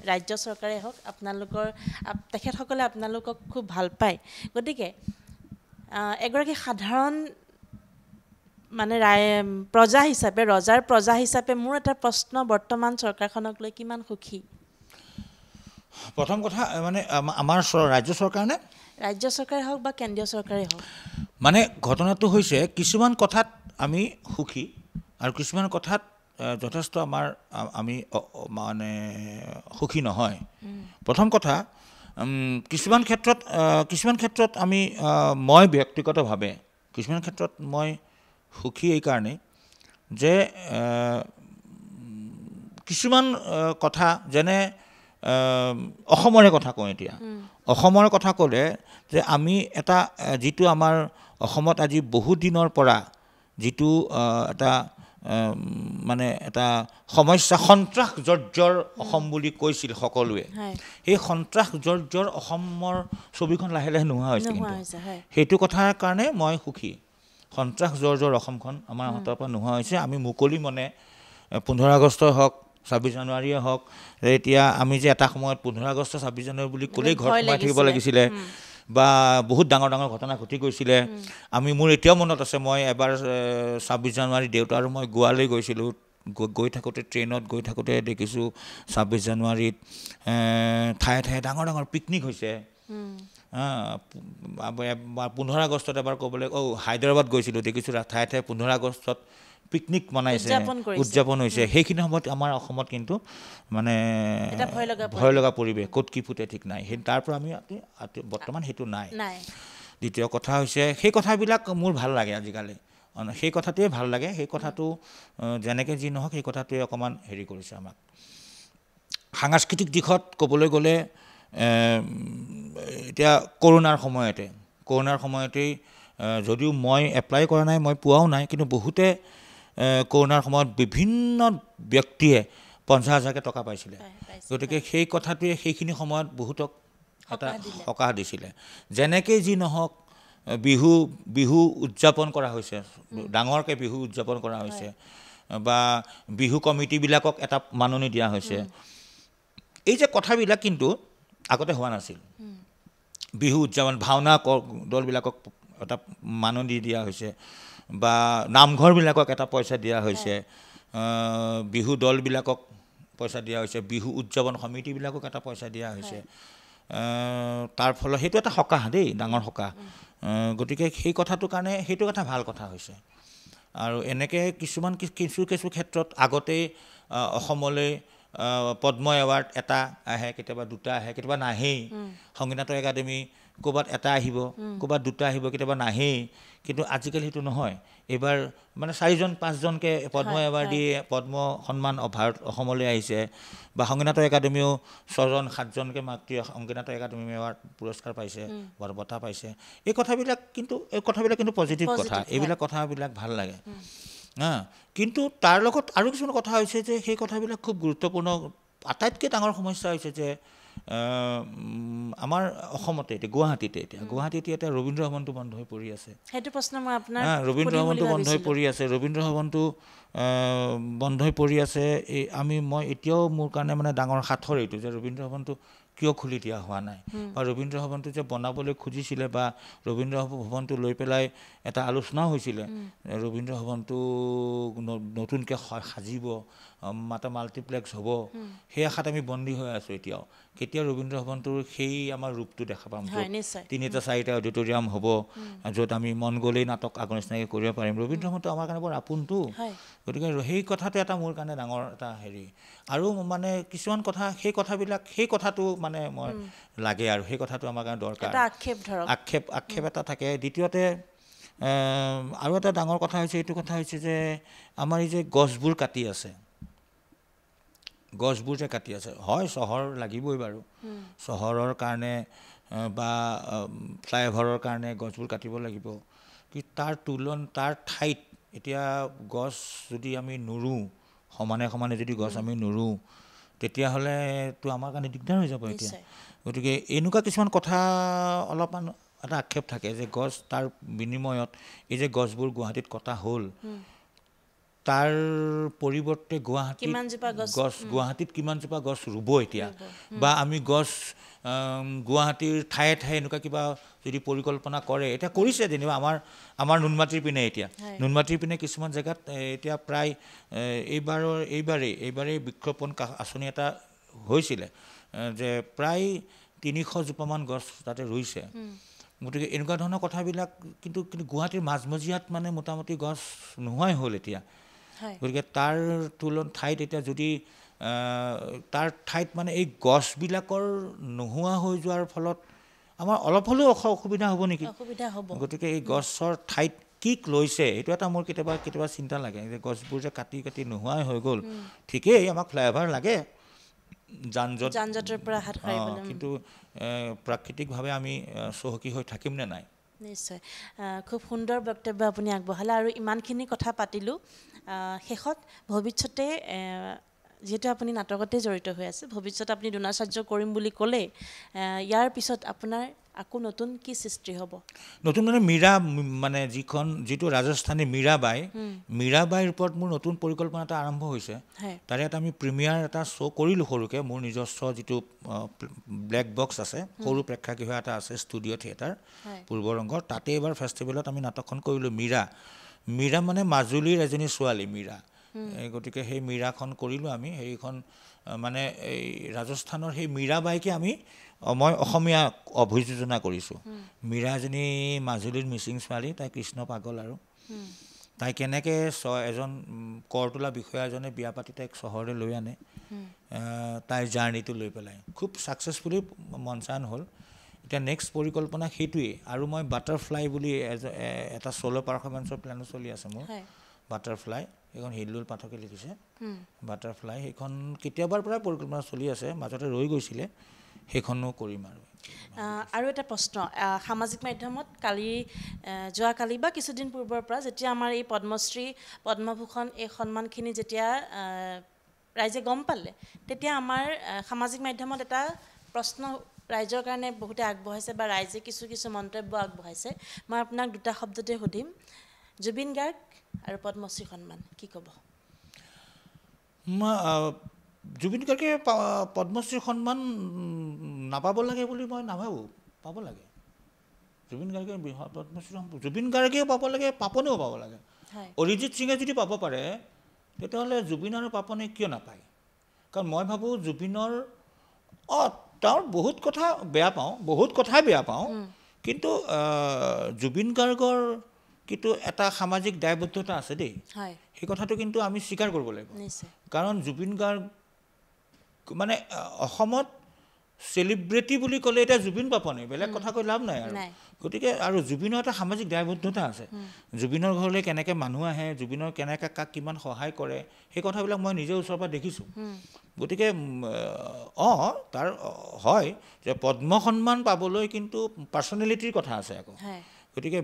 ৰাজ্য চৰকাৰেই হওক তেখেতসকলে আপোনালোকক খুব ভাল পায় গতিকে এগৰাকী সাধাৰণ মানে প্ৰজা হিচাপে ৰজাৰ প্ৰজা হিচাপে মোৰ এটা প্ৰশ্ন বৰ্তমান চৰকাৰখনক লৈ কিমান সুখী প্ৰথম কথা মানে আমাৰ ৰাজ্য চৰকাৰ নে ৰাজ্য চৰকাৰে হওক বা কেন্দ্ৰীয় চৰকাৰেই হওক মানে ঘটনাটো হৈছে কিছুমান কথাত আমি সুখী আৰু কিছুমান কথাত যথেষ্ট আমি মানে সুখী নহয় প্ৰথম কথা কিছুমান ক্ষেত্ৰত আমি মই ব্যক্তিগতভাৱে কিছুমান ক্ষেত্ৰত মই সুখী এইকাৰণেই যে কিছুমান কথা যেনে অসমৰে কথা কওঁ এতিয়া অসমৰ কথা ক'লে যে আমি এটা যিটো আমাৰ অসমত আজি বহুত দিনৰ পৰা যিটো এটা মানে এটা সমস্যা সন্ত্ৰাস জৰ্জৰ অসম বুলি কৈছিল সকলোৱে সেই সন্ত্ৰাস জৰ্জৰ অসমৰ ছবিখন লাহে লাহে নোহোৱা হৈছে সেইটো কথাৰ কাৰণে মই সুখী সন্ত্ৰাস জৰ্জৰ অসমখন আমাৰ হাতৰ পৰা নোহোৱা হৈছে আমি মুকলি মনে 15 আগষ্ট হওক 26 জানুৱাৰীয়ে হওক এতিয়া আমি যে এটা সময়ত 15 আগষ্ট 26 জানুৱাৰী বুলি ক'লেই ঘৰত সোমাই থাকিব লাগিছিলে বা বহুত ডাঙৰ ডাঙৰ ঘটনা ঘটি গৈছিলে আমি মোৰ এতিয়াও মনত আছে মই এবাৰ 26 জানুৱাৰী দেউতা আৰু মই গোৱালৈ গৈছিলোঁ গৈ থাকোঁতে ট্ৰেইনত গৈ থাকোঁতে দেখিছোঁ 26 জানুৱাৰীত ঠায়ে ঠায়ে ডাঙৰ ডাঙৰ পিকনিক হৈছে 15 আগষ্টত এবাৰ ক'বলৈ হায়দৰাবাদ গৈছিলোঁ দেখিছোঁ ঠায়ে ঠায়ে 15 আগষ্টত পিকনিক মনাইছে উদযাপন হৈছে সেইখিনি সময়ত আমাৰ অসমত কিন্তু মানে ভয় লগা পৰিৱেশ ক'ত কি ফুটে ঠিক নাই সেই তাৰ পৰা আমি বৰ্তমান সেইটো নাই দ্বিতীয় কথা হৈছে সেই কথাবিলাক মোৰ ভাল লাগে আজিকালি সেই কথাটোৱে ভাল লাগে সেই কথাটো যেনেকৈ যি নহওক সেই কথাটোৱে অকণমান হেৰি কৰিছে আমাক সাংস্কৃতিক দিশত ক'বলৈ গ'লে এতিয়া কৰোণাৰ সময়তেই যদিও মই এপ্লাই কৰা নাই মই পোৱাও নাই কিন্তু বহুতে কৰোণাৰ সময়ত বিভিন্ন ব্যক্তিয়ে 50,000কৈ টকা পাইছিলে গতিকে সেই কথাটোৱে সেইখিনি সময়ত বহুতক এটা সকাহ দিছিলে যেনেকৈ যি নহওক বিহু উদযাপন কৰা হৈছে ডাঙৰকৈ বিহু উদযাপন কৰা হৈছে বা বিহু কমিটিবিলাকক এটা মাননি দিয়া হৈছে এই যে কথাবিলাক কিন্তু আগতে হোৱা নাছিল বিহু উদযাপন ভাওনা দলবিলাকক এটা মাননি দিয়া হৈছে বা নামঘৰবিলাকক এটা পইচা দিয়া হৈছে বিহু দলবিলাকক পইচা দিয়া হৈছে বিহু উদযাপন সমিতিবিলাকক এটা পইচা দিয়া হৈছে তাৰ ফলত সেইটো এটা সকাহ দেই ডাঙৰ সকাহ গতিকে সেই কথাটোৰ কাৰণে সেইটো এটা ভাল কথা হৈছে আৰু এনেকৈ কিছু ক্ষেত্ৰত আগতেই অসমলৈ পদ্ম এৱাৰ্ড এটা আহে কেতিয়াবা দুটা আহে কেতিয়াবা নাহেই সংগীত নাটক একাডেমি ক'ৰবাত এটা আহিব ক'ৰবাত দুটা আহিব কেতিয়াবা নাহেই কিন্তু আজিকালি সেইটো নহয় এইবাৰ মানে 4-5জনকৈ পদ্ম এৱাৰ্ড দিয়ে পদ্ম সন্মান ভাৰত অসমলৈ আহিছে বা সংগীত নাটক একাডেমিও 6-7জনকৈ মাতৃ সংগীত নাটক একাডেমি এৱাৰ্ড পুৰস্কাৰ পাইছে বঁটা পাইছে এই কথাবিলাক কিন্তু পজিটিভ কথা এইবিলাক কথাবিলাক ভাল লাগে কিন্তু তাৰ লগত আৰু কিছুমান কথা হৈছে যে সেই কথাবিলাক খুব গুৰুত্বপূৰ্ণ আটাইতকৈ ডাঙৰ সমস্যা হৈছে যে আমাৰ অসমতে এতিয়া গুৱাহাটীতে এতিয়া ৰবীন্দ্ৰ ভৱনটো বন্ধ হৈ পৰি আছে সেইটো প্ৰশ্ন মই আপোনাৰ ৰবীন্দ্ৰ ভৱনটো বন্ধ হৈ পৰি আছে ৰবীন্দ্ৰ ভৱনটো বন্ধ হৈ পৰি আছে মই এতিয়াও মোৰ কাৰণে মানে ডাঙৰ সাঁথৰ এইটো যে ৰবীন্দ্ৰ ভৱনটো কিয় খুলি দিয়া হোৱা নাই বা ৰবীন্দ্ৰ ভৱনটো যে বনাবলৈ খুজিছিলে বা ৰবীন্দ্ৰ ভৱনটো লৈ পেলাই এটা আলোচনা হৈছিলে ৰবীন্দ্ৰ ভৱনটো নতুনকৈ সাজিব এটা মাল্টিপ্লেক্স হ'ব সেই আশাত আমি বন্দী হৈ আছোঁ এতিয়াও কেতিয়া ৰবীন্দ্ৰ ভৱনটোৰ সেই আমাৰ ৰূপটো দেখা পাম য'ত 3-4টা অডিটৰিয়াম হ'ব য'ত আমি মন গ'লেই নাটক আগৰ নিচিনাকৈ কৰিব পাৰিম ৰবীন্দ্ৰ ভৱনটো আমাৰ কাৰণে বৰ আপোনটো গতিকে সেই কথাটো এটা মোৰ কাৰণে ডাঙৰ এটা হেৰি আৰু মানে কিছুমান কথা সেই কথাটো মানে মই লাগে আৰু সেই কথাটো আমাৰ কাৰণে দৰকাৰ আক্ষেপ এটা থাকে দ্বিতীয়তে আৰু এটা ডাঙৰ কথা হৈছে এইটো কথা হৈছে যে আমাৰ এই যে গছবোৰ কাটি আছে হয় চহৰ লাগিবই বাৰু চহৰৰ কাৰণে বা ফ্লাইঅভাৰৰ কাৰণে গছবোৰ কাটিব লাগিব কিন্তু তাৰ ঠাইত এতিয়া গছ যদি আমি নুৰুওঁ সমানে যদি গছ আমি নুৰুওঁ তেতিয়াহ'লেতো আমাৰ কাৰণে দিগদাৰ হৈ যাব এতিয়া গতিকে এনেকুৱা কিছুমান কথা অলপমান এটা আক্ষেপ থাকে যে গছ তাৰ বিনিময়ত এই যে গছবোৰ গুৱাহাটীত কটা হ'ল তাৰ পৰিৱৰ্তে গুৱাহাটীত কিমানজোপা গছ ৰুব এতিয়া বা আমি গছ গুৱাহাটীৰ ঠায়ে এনেকুৱা কিবা যদি পৰিকল্পনা কৰে এতিয়া কৰিছে যেনিবা আমাৰ নুনমাটিৰ পিনে কিছুমান জেগাত এতিয়া প্ৰায় এইবাৰেই বৃক্ষৰোপণ আঁচনি এটা হৈছিলে যে প্ৰায় 300 জোপামান গছ তাতে ৰুইছে গতিকে এনেকুৱা ধৰণৰ কথাবিলাক কিন্তু গুৱাহাটীৰ মাজমজিয়াত মানে মোটামুটি গছ নোহোৱাই হ'ল এতিয়া গতিকে তাৰ ঠাইত এতিয়া যদি তাৰ ঠাইত মানে এই গছবিলাকৰ নোহোৱা হৈ যোৱাৰ ফলত আমাৰ অলপ হ'লেও অসুবিধা হ'ব নেকি গতিকে এই গছৰ ঠাইত কি লৈছে এইটো এটা মোৰ কেতিয়াবা চিন্তা লাগে যে গছবোৰ যে কাটি নোহোৱাই হৈ গ'ল ঠিকেই আমাক ফ্লাইঅভাৰ লাগে যান-জঁটৰ পৰা হাত সাৰিবলৈ কিন্তু প্ৰাকৃতিকভাৱে আমি চহকী হৈ থাকিম নে নাই নিশ্চয় খুব সুন্দৰ বক্তব্য আপুনি আগবঢ়ালে আৰু ইমানখিনি কথা পাতিলোঁ শেষত ভৱিষ্যতে যেহেতু আপুনি নাটকতে জড়িত হৈ আছে ভৱিষ্যতে আপুনি দ্ৰোণাচাৰ্য কৰিম বুলি ক'লে ইয়াৰ পিছত আপোনাৰ আকৌ নতুন কি সৃষ্টি হ'ব নতুন মানে যিটো ৰাজস্থানী মীৰাবাইৰ ওপৰত মোৰ নতুন পৰিকল্পনা এটা আৰম্ভ হৈছে তাৰে এটা আমি প্ৰিমিয়াৰ এটা শ্ব' কৰিলোঁ সৰুকৈ মোৰ নিজস্ব যিটো ব্লেক বক্স আছে সৰু প্ৰেক্ষাগৃহ এটা আছে ষ্টুডিঅ' থিয়েটাৰ পূৰ্বৰংগৰ তাতে এবাৰ ফেষ্টিভেলত আমি নাটকখন কৰিলোঁ মীৰা মানে মাজুলীৰ এজনী ছোৱালী মীৰা গতিকে সেই মীৰাখন কৰিলোঁ আমি সেইখন মানে এই ৰাজস্থানৰ সেই মীৰাবাইকে মই অসমীয়া অভিযোজনা কৰিছোঁ মীৰা এজনী মাজুলীৰ মিচিং ছোৱালী তাই কৃষ্ণ পাগল আৰু তাই কেনেকৈ এজন কৰতোলা বিষয়া এজনে বিয়া পাতি তাইক চহৰলৈ লৈ আনে তাইৰ জাৰ্ণিটো লৈ পেলাই খুব ছাকচেছফুলি মঞ্চায়ন হ'ল এতিয়া নেক্সট পৰিকল্পনা সেইটোৱেই আৰু মই বাটাৰফ্লাই বুলি এটা ছ'ল' পাৰফৰ্মেঞ্চৰ প্লেনো চলি আছে মোৰ বাটাৰফ্লাই সেইখন হিল্লুল পাঠকে লিখিছে বাটাৰফ্লাই সেইখন কেতিয়াবাৰ পৰাই পৰিকল্পনা চলি আছে মাজতে ৰৈ গৈছিলে সেইখনো কৰিম আৰু এটা প্ৰশ্ন সামাজিক মাধ্যমত যোৱাকালি বা কিছুদিন পূৰ্বৰ পৰা যেতিয়া আমাৰ এই পদ্মশ্ৰী পদ্মভূষণ এই সন্মানখিনি যেতিয়া ৰাইজে গম পালে তেতিয়া আমাৰ সামাজিক মাধ্যমত এটা প্ৰশ্ন ৰাইজৰ কাৰণে বহুতে আগবঢ়াইছে বা ৰাইজে কিছু মন্তব্য আগবঢ়াইছে মই আপোনাক দুটা শব্দতে সুধিম জুবিন গাৰ্গ আৰু পদ্মশ্ৰী সন্মান কি ক'ব জুবিন গাৰ্গে পদ্মশ্ৰী সন্মান নাপাব লাগে বুলি মই নাভাবোঁ পাব লাগে জুবিন গাৰ্গেও পাব লাগে পাপনেও পাব লাগে অৰিজিৎ সিঙে যদি পাব পাৰে তেতিয়াহ'লে জুবিন আৰু পাপনে কিয় নাপায় কাৰণ মই ভাবোঁ জুবিনৰ তেওঁৰ বহুত কথাই বেয়া পাওঁ কিন্তু জুবিন গাৰ্গৰ কিন্তু এটা সামাজিক দায়বদ্ধতা আছে দেই সেই কথাটো কিন্তু আমি স্বীকাৰ কৰিব লাগিব কাৰণ জুবিন গাৰ্গ মানে অসমত চেলিব্ৰিটি বুলি ক'লে এতিয়া জুবিন পাপনে বেলেগ কথা কৈ লাভ নাই আৰু গতিকে আৰু জুবিনৰ এটা সামাজিক দায়বদ্ধতা আছে জুবিনৰ ঘৰলৈ কেনেকৈ মানুহ আহে জুবিনৰ কেনেকৈ কাক কিমান সহায় কৰে সেই কথাবিলাক মই নিজে ওচৰৰ পৰা দেখিছোঁ গতিকে তাৰ হয় যে পদ্ম সন্মান পাবলৈ কিন্তু পাৰ্চনেলিটিৰ কথা আছে আকৌ গতিকে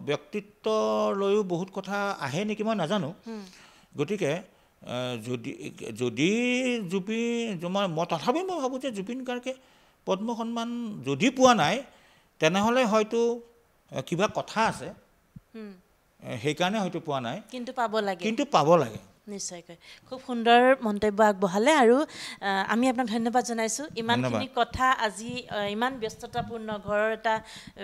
ব্যক্তিত্বলৈও বহুত কথা আহে নেকি মই নাজানো গতিকে যদি তথাপি মই ভাবোঁ যে জুবিন গাৰ্গে পদ্ম সন্মান যদি পোৱা নাই তেনেহ'লে হয়তো কিবা কথা আছে সেইকাৰণে হয়তো পোৱা নাই কিন্তু পাব লাগে নিশ্চয়কৈ খুব সুন্দৰ মন্তব্য আগবঢ়ালে আৰু আমি আপোনাক ধন্যবাদ জনাইছোঁ ইমানখিনি কথা আজি ইমান ব্যস্ততাপূৰ্ণ ঘৰৰ এটা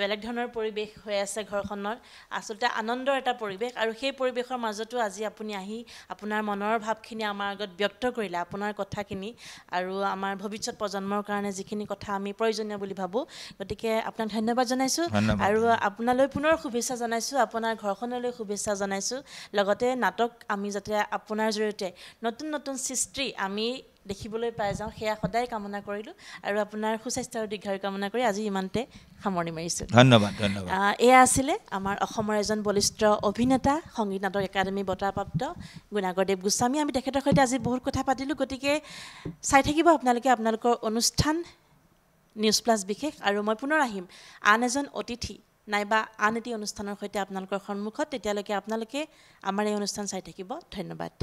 বেলেগ ধৰণৰ পৰিৱেশ হৈ আছে ঘৰখনত আচলতে আনন্দৰ এটা পৰিৱেশ আৰু সেই পৰিৱেশৰ মাজতো আজি আপুনি আহি আপোনাৰ মনৰ ভাৱখিনি আমাৰ আগত ব্যক্ত কৰিলে আপোনাৰ কথাখিনি আৰু আমাৰ ভৱিষ্যত প্ৰজন্মৰ কাৰণে যিখিনি কথা আমি প্ৰয়োজনীয় বুলি ভাবোঁ গতিকে আপোনাক ধন্যবাদ জনাইছোঁ আৰু আপোনালৈ পুনৰ শুভেচ্ছা জনাইছোঁ আপোনাৰ ঘৰখনলৈ শুভেচ্ছা জনাইছোঁ লগতে নাটক আমি যাতে আপোনাৰ জৰিয়তে নতুন নতুন সৃষ্টি আমি দেখিবলৈ পাই যাওঁ সেয়া সদায় কামনা কৰিলোঁ আৰু আপোনাৰ সুস্বাস্থ্য আৰু দীৰ্ঘায়ু কামনা কৰি আজি ইমানতে সামৰণি মাৰিছোঁ ধন্যবাদ এয়া আছিলে আমাৰ অসমৰ এজন বলিষ্ঠ অভিনেতা সংগীত নাটক একাডেমী বঁটাপ্ৰাপ্ত গুণাগৰদেৱ গোস্বামী আমি তেখেতৰ সৈতে আজি বহুত কথা পাতিলোঁ গতিকে চাই থাকিব আপোনালোকে আপোনালোকৰ অনুষ্ঠান নিউজ প্লাছ বিশেষ আৰু মই পুনৰ আহিম আন এজন অতিথি নাইবা আন এটি অনুষ্ঠানৰ সৈতে আপোনালোকৰ সন্মুখত তেতিয়ালৈকে আপোনালোকে আমাৰ এই অনুষ্ঠান চাই থাকিব ধন্যবাদ